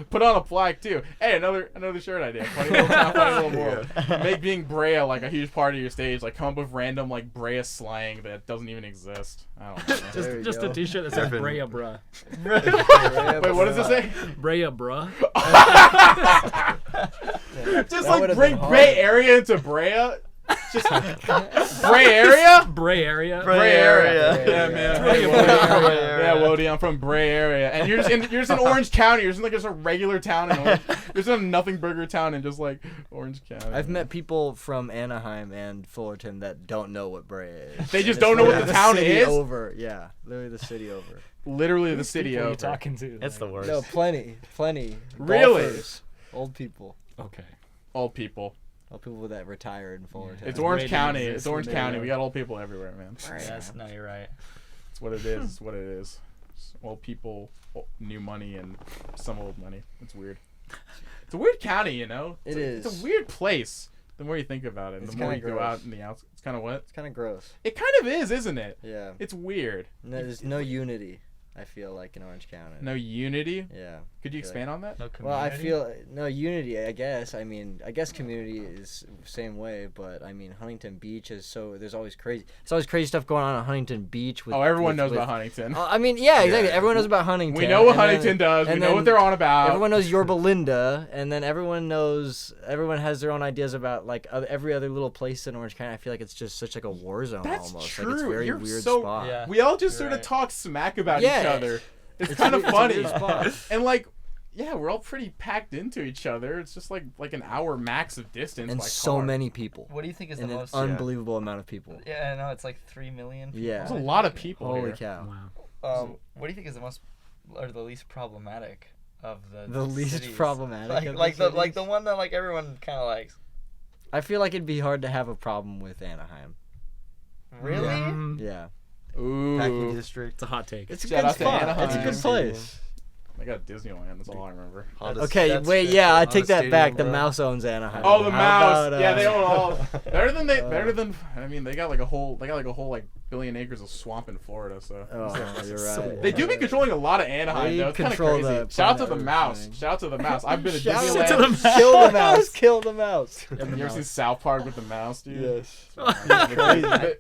Put on a plaque too. Hey, another shirt idea. Funny little town, funny little moral. Make being Brea like a huge part of your stage. Like come up with random like Brea slang that doesn't even exist. I don't know. There you Just go. a t-shirt that says Griffin. Brea bruh. Wait, what does it say? Brea bruh. Just That like would've bring been Bay hard. Area into Brea. Just Brea area. Brea area. Brea area. Yeah, man. Brea Hey, Brea Wody. area. Yeah, Wody, I'm from Brea area, and you're just in Orange County. You're just in like just a regular town in Orange. You're just in a nothing burger town in just like Orange County. I've met people from Anaheim and Fullerton that don't know what Brea is. They And just it's don't know what literally the town city is? Over, yeah, literally the city over. literally the city Who are you over. talking to? It's the worst. No, plenty. Really? Golfers, old people, Okay. Old people. old people that retired in Fullerton. It's Yeah. Orange Way County. didn't It's exist Orange when County. they We got old people everywhere, man. Yes, no, you're right. It's what it is. It's what it is. It's old people, new money, and some old money. It's weird. It's a weird county, you know. It It's is. a weird place. The more you think about it, It's the more you kinda go gross. out in the outs. It's kind of what? It's kind of gross. It kind of is, isn't it? Yeah. It's weird. There's no unity. I feel like in Orange County. No unity. Yeah. Could you Yeah. expand on that? No Well, I community? feel no unity. I guess. I mean, I guess community is same way, but I mean, Huntington Beach is so. There's always crazy. There's always crazy stuff going on at Huntington Beach. With, Oh, everyone with- knows with- about Huntington. I mean, yeah, exactly. Yeah. Everyone knows about Huntington. We know what and then- Huntington does. We and know then what they're on about. Everyone knows Yorba Linda, and then everyone knows. Everyone has their own ideas about like every other little place in Orange County. I feel like it's just such like a war zone That's almost. true. Like it's a very You're weird so- spot. Yeah. We all just You're sort of right. talk smack about Yeah. each other. It's It's kind a of weird- funny. it's a weird spot. And like, yeah, we're all pretty packed into each other. It's just like an hour max of distance. And by so car. many people. What do you think is the And an most? unbelievable amount of people. Yeah, I know it's like 3 million. People. Yeah. There's a lot of people Holy here. cow. Wow. What do you think is the most or the least problematic of The least cities? problematic of the like the cities? one that like everyone kind of likes. I feel like it'd be hard to have a problem with Anaheim. Really? Mm, Yeah. Packing Ooh. district. It's a hot take. It's a Shout good out to spot. Anaheim. It's a good place. They got Disneyland. That's all I remember. Okay, That's wait, good. yeah, I Honda take that back. Stadium, The bro. mouse owns Anaheim. Oh, the How mouse. about, Yeah, they own all. Better than. I mean, they got like a whole like billion acres of swamp in Florida. So. Oh, you're right. They do be controlling a lot of Anaheim, They though. It's kind of control crazy. the Shout out to the planet mouse. thing. Shout out to the mouse. I've been to Shout Disneyland. out to the mouse. Kill the mouse. Kill the mouse. You ever seen South Park with the mouse, dude? Yes.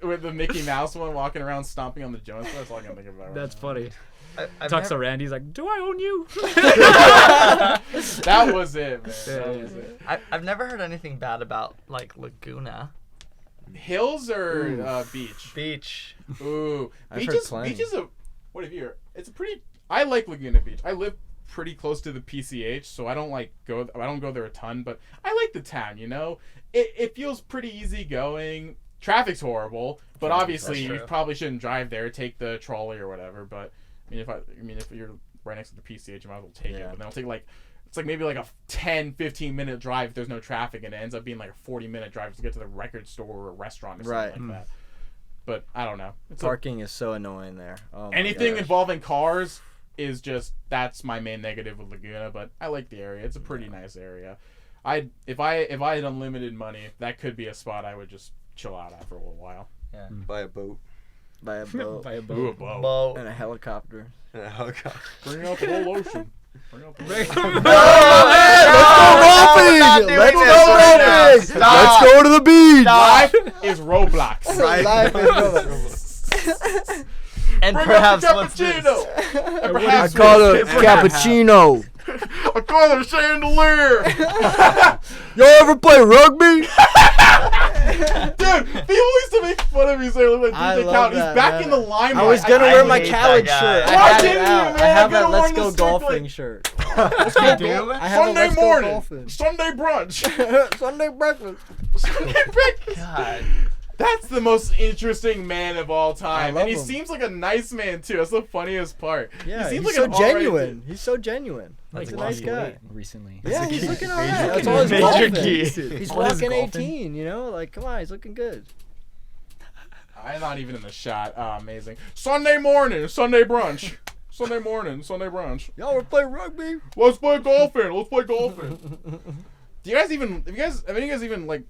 With the Mickey Mouse one walking around stomping on the Jonas. That's all I can think of. Right That's now. funny. I've Talks to never- Randy. He's like, "Do I own you?" That was it, man. That was it. I've never heard anything bad about like Laguna Hills or beach? Beach. Ooh, I've beach heard is plenty. what have you heard? It's a pretty. I like Laguna Beach. I live pretty close to the PCH, so I don't go there a ton, but I like the town. You know, it feels pretty easy going. Traffic's horrible, but obviously That's you true. probably shouldn't drive there. Take the trolley or whatever. But I mean, if you're right next to the PCH, you might as well take it. Yeah. But then it'll take it's like maybe like a 10-15 minute drive if there's no traffic, and it ends up being like a 40-minute drive to get to the record store or a restaurant or something Right. like that. But I don't know. It's Parking is so annoying there. Oh my anything gosh. involving cars is just that's my main negative with Laguna. But I like the area. It's a pretty nice area. If I had unlimited money, that could be a spot I would just chill out at for a little while. Buy a boat. By a boat By a Ooh, a boat. boat. Boat. and a helicopter. And a helicopter. Bring out the whole ocean. Bring out the whole ocean. not doing Let's this go right now. roping! Stop. Let's go to the beach! Life is Roblox. Life is Roblox. And Bring perhaps out the what's this? cappuccino. And I perhaps call it biscuits. cappuccino. I call it a chandelier. Y'all ever play rugby? Dude, people used to make fun of me saying, look like I DJ love Khaled. He's that, back man. in the limelight. I was gonna I wear my hate Khaled that shirt. guy. I Why have didn't it you, out. man? I have I could've that Let's worn Go this strictly. Golfing shirt. Do? I have a Sunday Let's Go morning. Golfing. Sunday brunch. Sunday breakfast. Sunday breakfast. God. That's the most interesting man of all time. love And he him. seems like a nice man, too. That's the funniest part. Yeah, he seems he's like so an alright genuine. dude. He's so genuine. Like He's a nice lost guy. weight recently. Yeah, he's key. looking Major alright. That's key. all his Major golfing. key. He's All his walking golfing. 18, you know? Like, come on, he's looking good. I'm not even in the shot. Oh, amazing. Sunday morning, Sunday brunch. Sunday morning, Sunday brunch. Y'all ever play rugby? Let's play golfing. Let's play golfing. Do you guys even, have any of you guys even, like,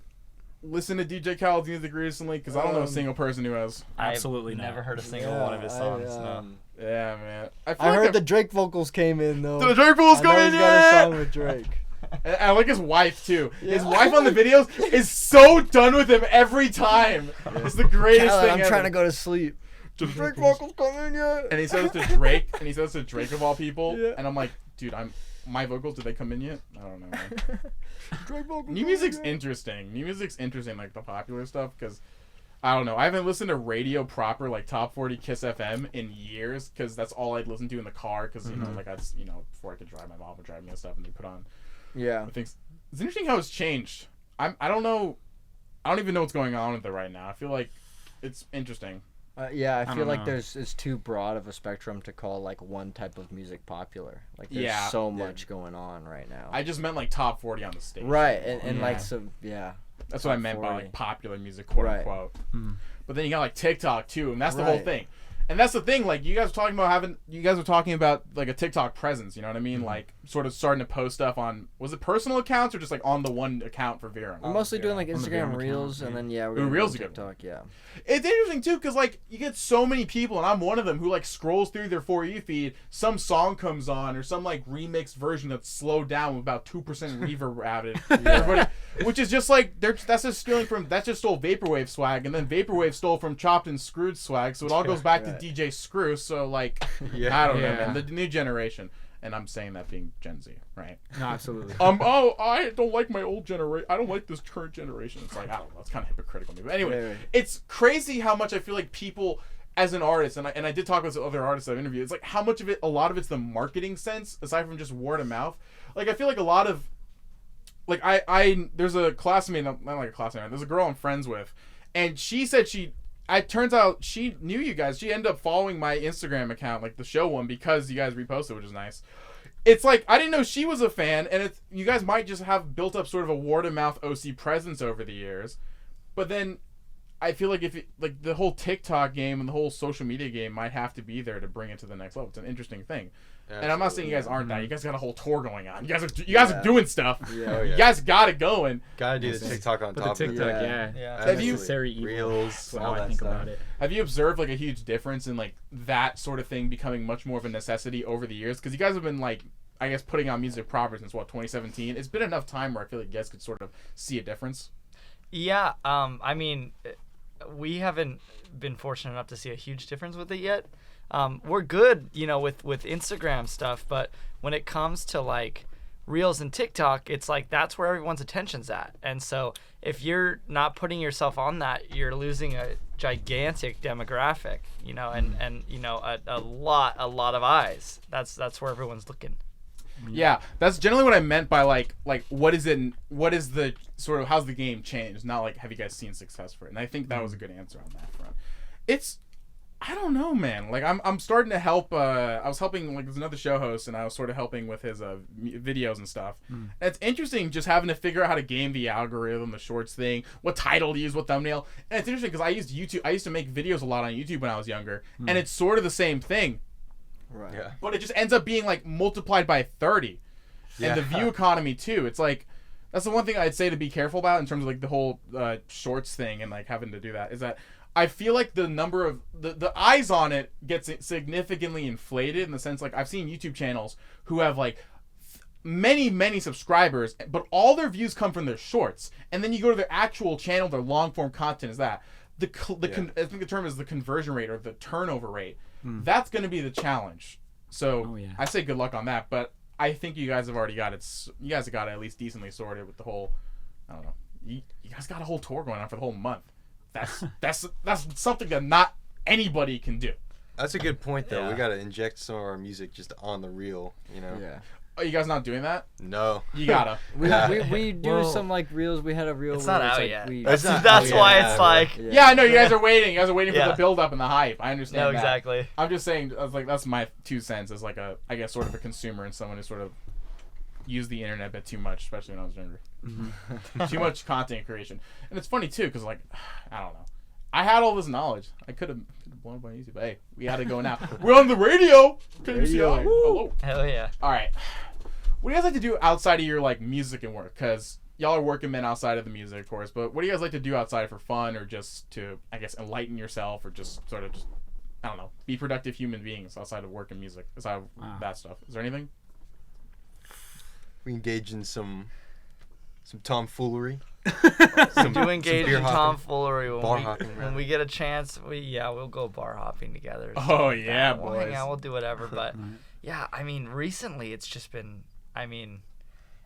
listen to DJ Khaled's music recently? Because I don't know a single person who has. Absolutely I've not. never heard a single Yeah, one of his songs. No. Yeah, man. feel I like heard the Drake vocals came in, though. the Drake Fool's I know coming he's got a song in. with Drake. And I like his wife, too. His Yeah. wife on the videos is so done with him every time. It's the greatest Khaled, thing I'm ever. trying to go to sleep. Drake vocals coming yet? And he says to Drake, of all people, Yeah. and I'm like, dude, my vocals, did they come in yet? I don't know, man. Drake vocals New coming music's yet? interesting. New music's interesting, like the popular stuff, because I don't know. I haven't listened to radio proper, like Top 40 Kiss FM in years, because that's all I'd listen to in the car, because, you know, like before I could drive, my mom would drive me and stuff, and they put on Yeah. things. It's interesting how it's changed. I don't know. I don't even know what's going on with it right now. I feel like it's interesting. Yeah, I feel don't like know. it's too broad of a spectrum to call like one type of music popular. Like there's Yeah. so much going on right now. I just meant like Top 40 on the stage. right, and Yeah. like some That's what I Top meant by 40. like popular music, quote Right. unquote. Mm. But then you got like TikTok too, and that's the whole Right. thing. And that's the thing, like you guys were talking about like a TikTok presence, you know what I mean? Like sort of starting to post stuff on, was it personal accounts or just like on the one account for Verum? we're mostly doing like on the Instagram Verum Reels, account, and yeah. then we're Ooh, gonna Reels do are good. TikTok. Yeah, It's interesting too, because like you get so many people, and I'm one of them who like scrolls through their For You feed, some song comes on or some like remixed version that's slowed down with about 2% reverb added. Everybody, which is just like that's just stole Vaporwave swag, and then Vaporwave stole from Chopped and Screwed swag, so it all goes back Right. to DJ Screw. So like, Yeah. I don't know, Yeah. man. The new generation, and I'm saying that being Gen Z, right? No, absolutely. Oh, I don't like my old generation. I don't like this current generation. It's like, I don't know. It's kind of hypocritical to me. But anyway, Very. it's crazy how much I feel like people, as an artist, and I did talk with other artists I've interviewed, it's like how much of it, a lot of it's the marketing sense, aside from just word of mouth. Like, I feel like a lot of, like, there's a classmate, not like a classmate, there's a girl I'm friends with, and she said it turns out she knew you guys. She ended up following my Instagram account, like the show one, because you guys reposted, which is nice. It's like, I didn't know she was a fan, and you guys might just have built up sort of a word of mouth OC presence over the years. But then I feel like like the whole TikTok game and the whole social media game might have to be there to bring it to the next level. It's an interesting thing. And I'm not saying you guys aren't that. You guys got a whole tour going on. You guys are doing stuff. Yeah. You guys got it going. Gotta do the TikTok on But top the of it. TikTok, Yeah. Have you- necessary evil. Reels, That's all how I that think stuff. about it. Have you observed like a huge difference in like that sort of thing becoming much more of a necessity over the years? Because you guys have been like, I guess, putting out music proper since 2017. It's been enough time where I feel like you guys could sort of see a difference. Yeah, I mean, we haven't been fortunate enough to see a huge difference with it yet. We're good, with Instagram stuff, but when it comes to like Reels and TikTok, it's like that's where everyone's attention's at. And so if you're not putting yourself on that, you're losing a gigantic demographic, and a lot of eyes. That's where everyone's looking. Yeah, that's generally what I meant by like what is the sort of how's the game changed? Not like have you guys seen success for it? And I think that was a good answer on that front. I don't know, man. Like I'm starting to help. I was helping like there's another show host, and I was sort of helping with his videos and stuff. And it's interesting just having to figure out how to game the algorithm, the shorts thing, what title to use, what thumbnail. And it's interesting because I used YouTube. I used to make videos a lot on YouTube when I was younger, and it's sort of the same thing. Right. Yeah. But it just ends up being like multiplied by 30. And the view economy too. It's like that's the one thing I'd say to be careful about in terms of like the whole shorts thing and like having to do that is that I feel like the number of the eyes on it gets significantly inflated in the sense like I've seen YouTube channels who have like many subscribers, but all their views come from their shorts. And then you go to their actual channel, their long form content is that I think the term is the conversion rate or the turnover rate. That's going to be the challenge. So I say good luck on that, but I think you guys have already got it. You guys have got it at least decently sorted with the whole. I don't know. You guys got a whole tour going on for the whole month. That's something that not anybody can do. That's a good point, though. Yeah. We gotta inject some of our music just on the reel, Yeah. Are you guys not doing that? No. You gotta. We do Well, some like reels. We had a reel. It's where not it's out like yet. That's not That's out why yet. it's like. Yeah, I know you guys are waiting. You guys are waiting for Yeah. the build up and the hype. I understand. No, that. exactly. I'm just saying. I was like, that's my 2 cents as like a, I guess, sort of a consumer and someone who sort of used the internet a bit too much, especially when I was younger. Too much content creation, and it's funny too, because like, I don't know. I had all this knowledge. I could have blown up on YouTube. But hey, we had to go now. We're on the radio. KMCI. Hello. Hell yeah. All right. What do you guys like to do outside of your like music and work? Because y'all are working men outside of the music, of course. But what do you guys like to do outside for fun or just to, I guess, enlighten yourself or just sort of just, I don't know, be productive human beings outside of work and music, aside of that stuff? Is there anything? We engage in some tomfoolery. Do engage beer in hopping. tomfoolery Bar when hopping, when rather. we get a chance. We'll go bar hopping together. Oh, yeah, We'll hang boys. out. We'll do whatever. But yeah, I mean, recently it's just been. I mean,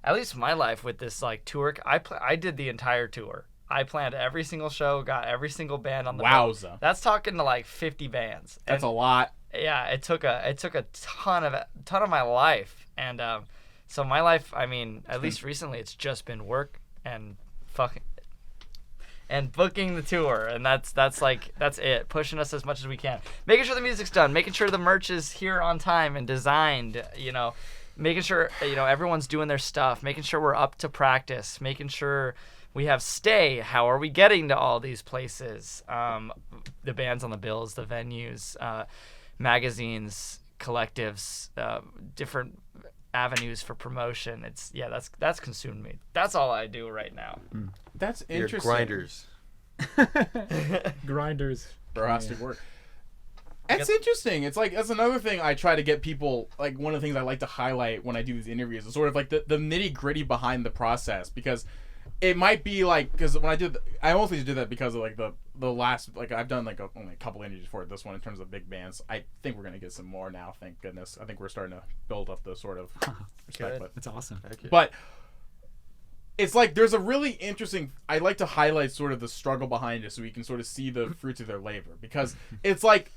at least my life with this like tour. I did the entire tour. I planned every single show, got every single band on the bill. Wowza. That's talking to like 50 bands. That's And a lot. yeah, it took a ton of my life, and so my life, I mean, at least recently, it's just been work and fucking and booking the tour, and that's it, pushing us as much as we can, making sure the music's done, making sure the merch is here on time and designed, making sure everyone's doing their stuff, making sure we're up to practice, making sure we have stay. How are we getting to all these places? The bands on the bills, the venues, magazines, collectives, different avenues for promotion. That's consumed me. That's all I do right now. That's You're interesting. grinders. Grinders. Bro has to work. That's interesting. It's like that's another thing I try to get people. Like one of the things I like to highlight when I do these interviews is sort of like the nitty gritty behind the process, because it might be like, because when I mostly did that because of like the last, like I've done like only a couple interviews for this one in terms of big bands. I think we're gonna get some more now. Thank goodness. I think we're starting to build up the sort of respect. Good. That's awesome. But it's like there's a really interesting. I like to highlight sort of the struggle behind it so we can sort of see the fruits of their labor, because it's like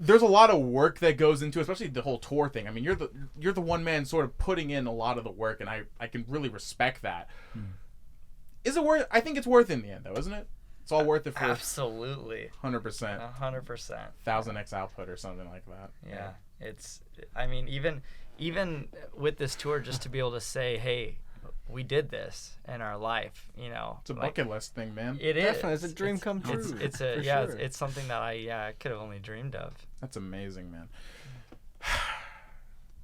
there's a lot of work that goes into, especially the whole tour thing. I mean, you're the one man sort of putting in a lot of the work, and I can really respect that. Is it worth? I think it's worth in the end, though, isn't it? It's all worth it for Absolutely, 100%, 100%. 1000x output or something like that. Yeah, it's. I mean, even with this tour, just to be able to say, hey, we did this in our life. It's a bucket list thing, man. It is. Definitely, it's a dream come true. It's for yeah, sure. it's something that I could have only dreamed of. That's amazing, man.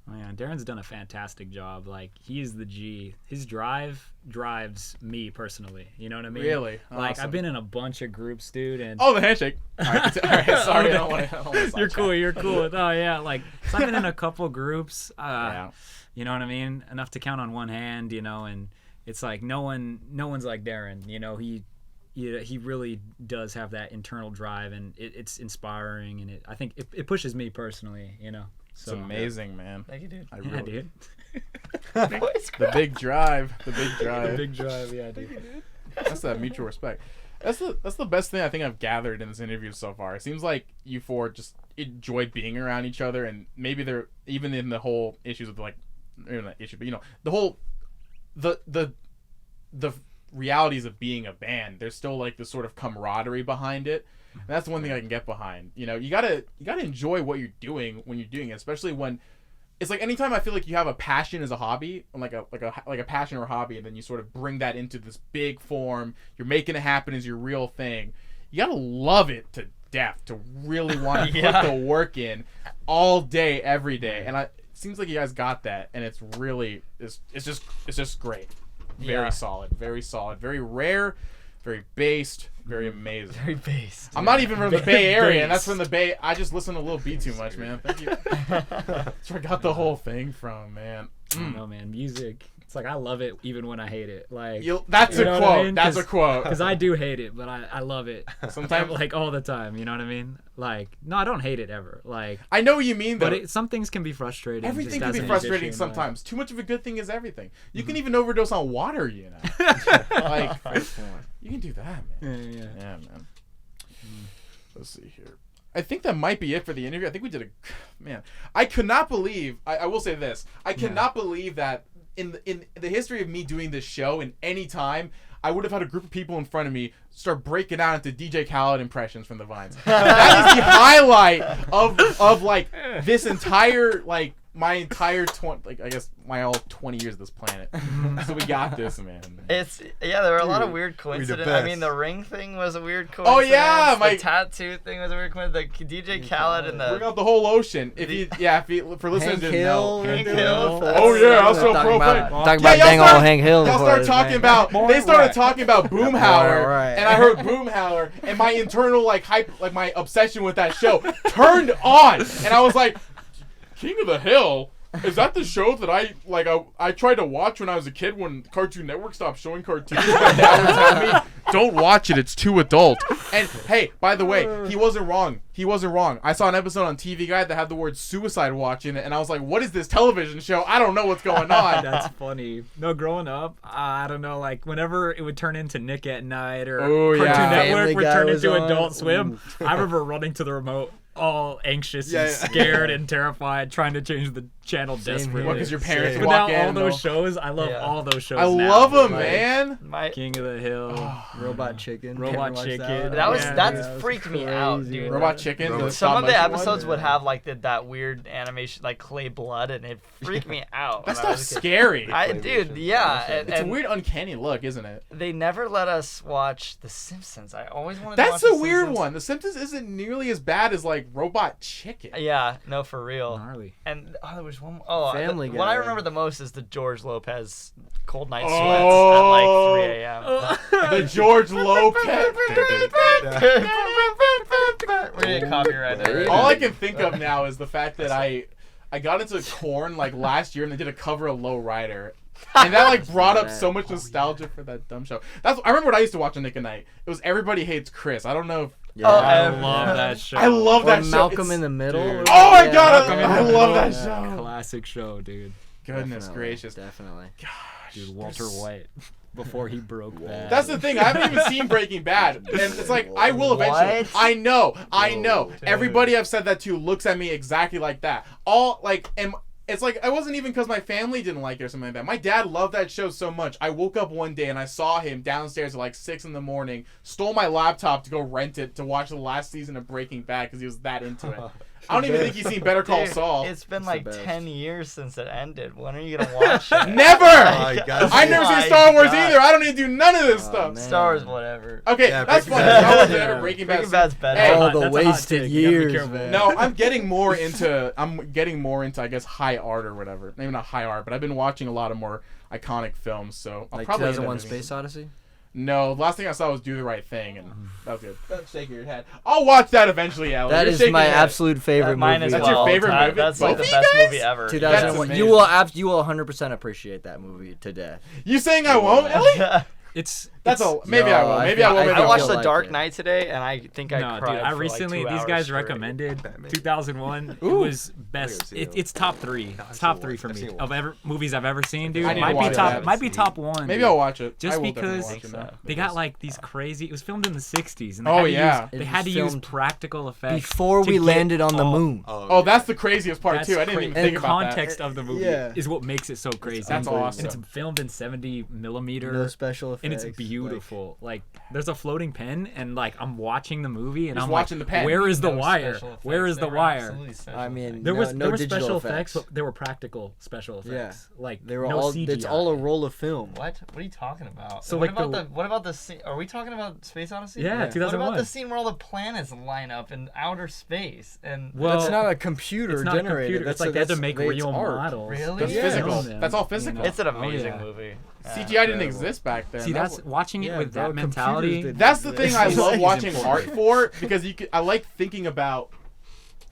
Oh, yeah, Darren's done a fantastic job. Like, he's the G. His drive drives me personally. You know what I mean? Really? Like, Awesome. I've been in a bunch of groups, dude, and Oh, the handshake. All right, sorry, I don't want to. you're cool. You're cool. Oh yeah, like so I've been in a couple groups. Yeah. You know what I mean? Enough to count on one hand. And it's like no one's like Darren. He really does have that internal drive, and it's inspiring, and I think it pushes me personally. It's amazing, man. Thank you, dude. I Yeah, really, dude. the big drive, the big drive. Big drive, yeah, dude. That's that mutual respect. That's the best thing I think I've gathered in this interview so far. It seems like you four just enjoy being around each other, and maybe they're even in the whole issues of like, not issue, but the whole the realities of being a band. There's still like this sort of camaraderie behind it. And that's the one thing I can get behind. You gotta enjoy what you're doing when you're doing it, especially when it's like anytime I feel like you have a passion as a hobby, like a passion or a hobby, and then you sort of bring that into this big form. You're making it happen as your real thing. You gotta love it to death to really want to put the work in all day, every day. And it seems like you guys got that, and it's really it's just great. Very solid, very rare, very based, very amazing. Very based. I'm not even from the Bay Area, and that's from the Bay. I just listen to Lil B too much, man. Thank you. That's where I got the whole thing from, man. No, man, music. It's like I love it even when I hate it. Like That's you a know what I quote. mean? That's a quote. Because I do hate it, but I love it. Sometimes, like all the time. You know what I mean? Like no, I don't hate it ever. Like I know what you mean, though. but some things can be frustrating. Everything just can as be a frustrating musician, sometimes. Too much of a good thing is everything. You can even overdose on water, Like, you can do that, man. Yeah. Yeah, man. Let's see here. I think that might be it for the interview. I think we did a... Man, I could not believe... I will say this. I cannot believe that in the history of me doing this show, in any time, I would have had a group of people in front of me start breaking out into DJ Khaled impressions from the Vines. That is the highlight of like, this entire, like, my entire 20 years of this planet. So we got this, man. There were a lot of weird the coincidences. I mean, best. the ring thing was a weird Oh, coincidence. yeah, the tattoo thing was a weird coincidence. The DJ Khaled and Bring the out the whole ocean. For listeners Hank to Hill. know. Hank Hill. Hill. Oh yeah, I'll show Talking propane. about dang y'all old Hank Hill. Y'all before start this, talking man. about. They started talking about Boomhauer, Right. and I heard Boomhauer, and my internal my obsession with that show turned on, and I was like, King of the Hill. Is that the show that I tried to watch when I was a kid when Cartoon Network stopped showing cartoons? My dad would tell me, don't watch it, it's too adult. And hey, by the way, he wasn't wrong. I saw an episode on TV Guide that had the word suicide watch in it, and I was like, what is this television show? I don't know what's going on. That's funny. No, growing up, I don't know, like whenever it would turn into Nick at Night or Oh, Cartoon yeah. Network Family would Guy turn was into on. Adult Swim, Ooh. I remember running to the remote all anxious Yeah, and yeah. scared and terrified, trying to change the channel desperately. What, because your parents But walk now in? all those no? shows, I love Yeah. all those shows. I now, love them, like man. my King of the Hill. Robot Chicken. Robot Can't watch Chicken. that was Yeah, that freaked me out, dude. Robot Chicken. Robot- the Some stop of the motion one? episodes would have like that weird animation, like clay blood, and it freaked me out. That when I was stuff's a kid. scary. Dude, yeah, and, It's a and weird uncanny look, isn't it? they never let us watch The Simpsons. I always wanted. That's to watch a The weird Simpsons. one. The Simpsons isn't nearly as bad as like Robot Chicken. Yeah, no, for real. Gnarly. And there was one. Oh, Family what I Guy. remember the most is the George Lopez Cold Night Sweats Oh. at like 3 a.m. The George Lopez. We're gonna copyright it. All I can think of now is the fact that I got into Korn like last year and they did a cover of Low Rider. And that like brought up so much nostalgia for that dumb show. I remember what I used to watch on Nick at Night. It was Everybody Hates Chris. I don't know if Yeah. Oh, I I love that show. I love Or that show. Malcolm It's- in the Middle. Dude. Oh my Yeah, god, Malcolm in I the love Middle. that show. Classic show, dude. Goodness Definitely, gracious. Definitely. Dude, Walter White before he broke bad. That's the thing. I haven't even seen Breaking Bad, and it's like I will eventually. What? I know. Whoa, Everybody I've said that to looks at me exactly like that. All like, and it's like it wasn't even because my family didn't like it or something like that. My dad loved that show so much. I woke up one day and I saw him downstairs at like 6 a.m. Stole my laptop to go rent it to watch the last season of Breaking Bad because he was that into it. I don't even think he's seen Better Call Dude, Saul. It's been the like best. 10 years since it ended. When are you gonna watch it? Never! my God. I've never Oh seen Star Wars God. either. I don't need to do none of this Oh, stuff. man. Star Wars, whatever. Okay, Yeah, that's Breaking fine. Bad. Star Wars Yeah. better. Breaking Breaking Bad's Bad's better. Hey, All the That's a hot wasted take. You gotta be years, careful. man. no, I'm getting more into I guess high art or whatever. Maybe not high art, but I've been watching a lot of more iconic films. So I'll Like probably end up 2001: doing Space Odyssey. No, the last thing I saw was Do the Right Thing, and that was good. Don't shake your head. I'll watch that eventually, Alan. That You're is shaking my your head. absolute favorite Mine movie. as That's well. your favorite movie? That's like the Both of best you guys? movie ever. 2001. That's You will 100% appreciate that movie to death. You saying I won't, Ellie? It's That's it's, a maybe I No, will. I Maybe I will. think- Maybe I I watched will. The like Dark it. Knight today, and I think I no, cried dude. I for recently like 2 these hours guys straight. recommended Batman. 2001. It Ooh. was best. seen it. It's top 3. It's top 3 for I've me seen it of once. ever movies I've ever seen, dude. I need to Might be watch top. that. Might be top 1. Maybe dude. I'll watch it. Just I will definitely because watch it so. now. they got like these crazy. It was filmed in the 60s, and Oh, they yeah. had to It use, they had to was use filmed practical effects Before to we get landed on the all- moon. Oh, that's the craziest part That's too. I didn't even cra- think the about that. context of the movie Yeah. is what makes it so crazy. That's awesome. And it's filmed in 70 millimeter. No special effects. And it's beautiful. Like there's a floating pen, and like I'm watching the movie, and Just I'm watching like, the pen. where is the No wire? special effects. Where is They the were wire? absolutely special I mean, effects. There was no there were digital special effects. effects, but there were practical special effects. Like They were no all. CGI. It's all a roll of film. What? What are you talking about? So, what like, about the- what about the scene? Are we talking about Space Odyssey? Yeah, Yeah. 2001. What about the scene where all the planets line up in outer space and Well, That's not a computer it's not a generated. computer. That's It's like they had to that's- make it's real art. models. Really? That's Yeah. physical. Film them, That's all you physical. know? it's an Oh, amazing yeah. movie. CGI didn't Incredible. exist back then. See, that's watching it Yeah, with bro, that computers mentality. did That's the this. thing I love It's watching art important. for because I like thinking about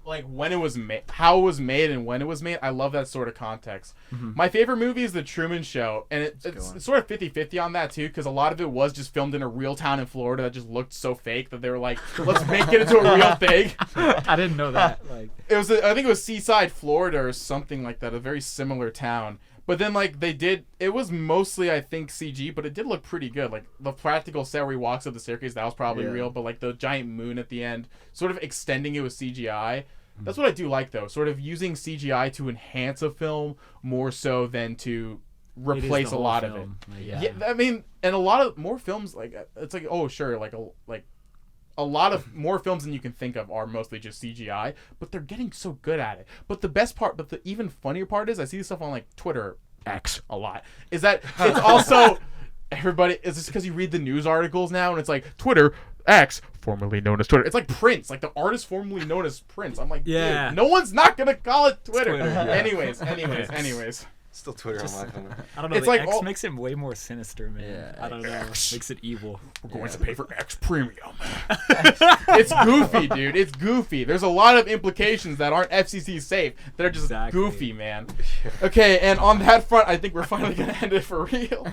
like when it was made, how it was made, and when it was made. I love that sort of context. My favorite movie is The Truman Show, and it's sort of 50-50 on that too because a lot of it was just filmed in a real town in Florida that just looked so fake that they were like, let's make it into a real thing. I didn't know that. Like It was I think it was Seaside, Florida, or something like that, a very similar town. But then like it was mostly I think CG, but it did look pretty good. Like the practical set where he walks up the staircase, that was probably Yeah. real. But like the giant moon at the end, sort of extending it with CGI. That's what I do like though, sort of using CGI to enhance a film more so than to it is replace the a whole lot of it. film. Like, Yeah, I mean, and a lot of more films like it's like oh sure like a lot of more films than you can think of are mostly just CGI, but they're getting so good at it. But the best part, but the even funnier part is I see this stuff on like Twitter X a lot. Is that it's also everybody is this because you read the news articles now and it's like Twitter X formerly known as Twitter. It's like Prince, like the artist formerly known as Prince. I'm like, Yeah. dude, no one's not gonna call it Twitter. Twitter, yeah. Anyways. Still Twitter on my phone. I don't know. It's The like X all- makes it way more sinister, man. Yeah, I don't know. X. Makes it evil. We're going to pay for X Premium. It's goofy, dude. It's goofy. There's a lot of implications that aren't FCC safe that are just Exactly. goofy, man. Okay, and on that front, I think we're finally going to end it for real.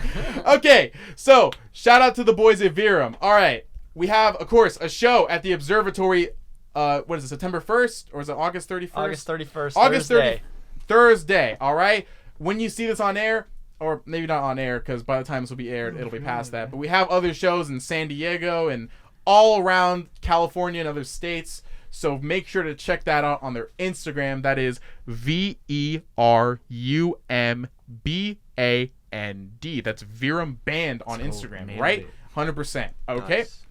Okay, so shout out to the boys at Verum. All right, we have, of course, a show at the observatory. What is it, September 1st? Or is it August 31st? August 31st. August 30th. Thursday. Thursday, all right? When you see this on air, or maybe not on air because by the time this will be aired, it'll be past that. But we have other shows in San Diego and all around California and other states. So make sure to check that out on their Instagram. That is VERUMBAND. That's Verum Band on Instagram, nailed right? it. 100%. Okay. Nice.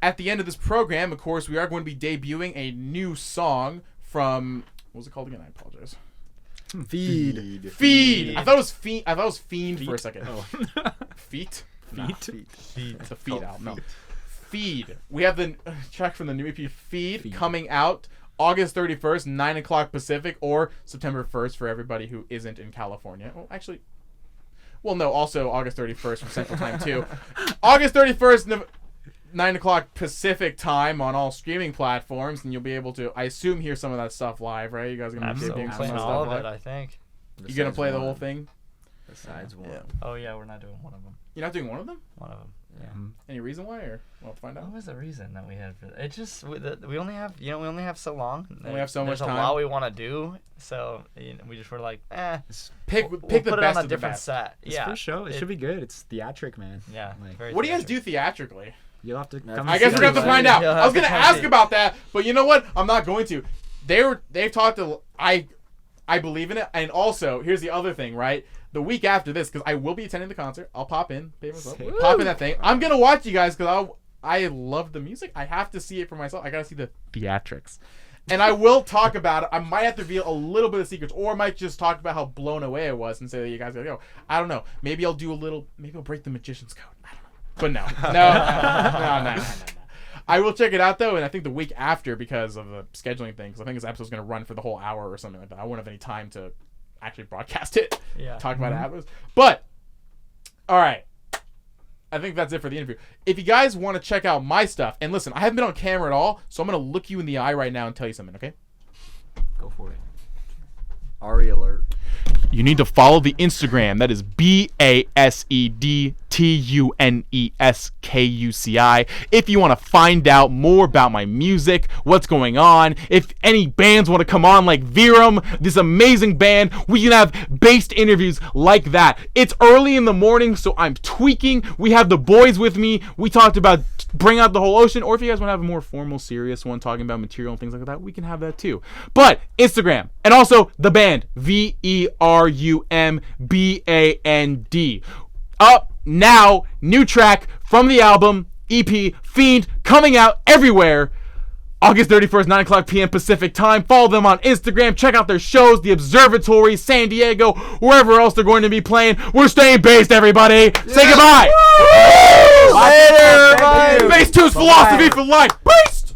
At the end of this program, of course, we are going to be debuting a new song from what was it called again? I apologize. Feed. I thought it was fiend. I thought it was fiend for a second. Oh. Feet. Feet. It's a feed album. No. Feed. We have the track from the new EP Feed coming out August 31st, 9 o'clock Pacific, or September 1st for everybody who isn't in California. Well, actually, well, no, also August 31st for Central Time too. August 31st, 9 o'clock Pacific time on all streaming platforms, and you'll be able to, I assume, hear some of that stuff live, right? You guys are gonna be Absolutely. debuting some Playing of that all stuff of it, live. I think. You gonna play the whole thing? Besides one. Oh yeah, we're not doing one of them. You're not doing one of them? One of them. Yeah. Any reason why, or we'll have to find out? What was the reason that we had for that? It just we only have we only have so long. We have so There's much a time. lot we want to do, so we just were like, Pick we'll the put it best on a of the different best. set. It's Yeah. first show. It should be good. It's theatric, man. Yeah. Like, very What do you guys theatric. do theatrically? You'll have to I come. I and guess see we're gonna have to everybody. find out. You'll I was have to gonna come ask see. about that, but you know what? I'm not going to. They've talked to I believe in it. And also, here's the other thing, right? The week after this, because I will be attending the concert, I'll pop in, pay myself, pop in that thing. I'm gonna watch you guys because I love the music. I have to see it for myself. I gotta see the theatrics. And I will talk about it. I might have to reveal a little bit of secrets, or I might just talk about how blown away I was and say that you guys gotta go. I don't know. Maybe I'll do a little. Maybe I'll break the magician's code. I don't know. But no. I will check it out though, and I think the week after, because of the scheduling things, I think this episode's gonna run for the whole hour or something like that. I won't have any time to actually broadcast it. Yeah. Talk about it afterwards. But all right. I think that's it for the interview. If you guys want to check out my stuff, and listen, I haven't been on camera at all, so I'm going to look you in the eye right now and tell you something, okay? Go for it. Ari alert. You need to follow the Instagram. That is BasedTuneskuci. If you want to find out more about my music, what's going on, if any bands want to come on like Verum, this amazing band, we can have based interviews like that. It's early in the morning, so I'm tweaking. We have the boys with me. We talked about Bring Out the Whole Ocean, or if you guys want to have a more formal, serious one talking about material and things like that, we can have that too. But Instagram, and also the band, VERUMBAND. Up now, new track from the album, EP, Fiend, coming out everywhere. August 31st, 9 o'clock p.m. Pacific time. Follow them on Instagram. Check out their shows, The Observatory, San Diego, wherever else they're going to be playing. We're staying based, everybody. Yeah. Say goodbye. Later, everybody. Base 2's philosophy for life. Based.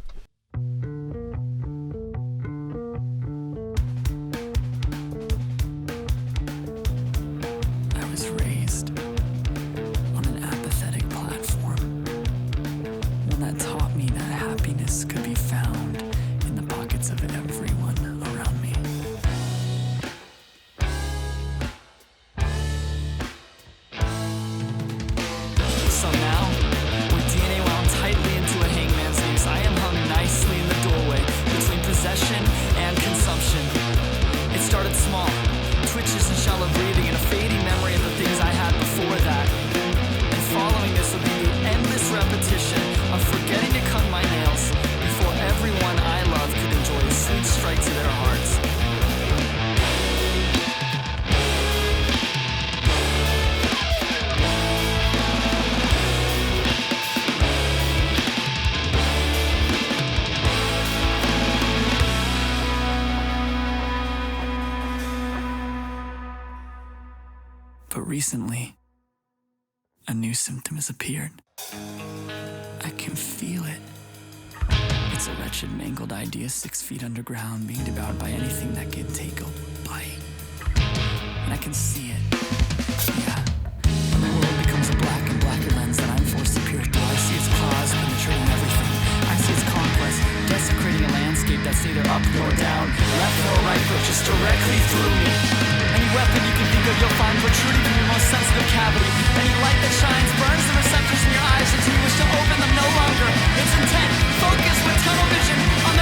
I was raised on an apathetic platform, one that taught me that happiness could be found in the pockets of everyone around me. So now, with DNA wound tightly into a hangman's noose, I am hung nicely in the doorway between possession and consumption. It started small, twitches and shallow breathing, and a fading memory of the things I had before that. And following this would be the endless repetition of forgetting to cut my nails before everyone I love could enjoy a sweet strike to their hearts. But recently, a new symptom has appeared. I can feel it. It's a wretched, mangled idea 6 feet underground, being devoured by anything that can take a bite. And I can see it. Yeah. And the world becomes a black and blacker lens that I'm forced to peer through. I see its claws penetrating everything. I see its conquest, desecrating a landscape that's neither up nor down, left nor right, but just directly through me. Any weapon you can think of, you'll find protruding from your most sensitive cavity. Any light that shines burns the receptors in your eyes until you wish to open them no longer. It's intent, focus with tunnel vision on the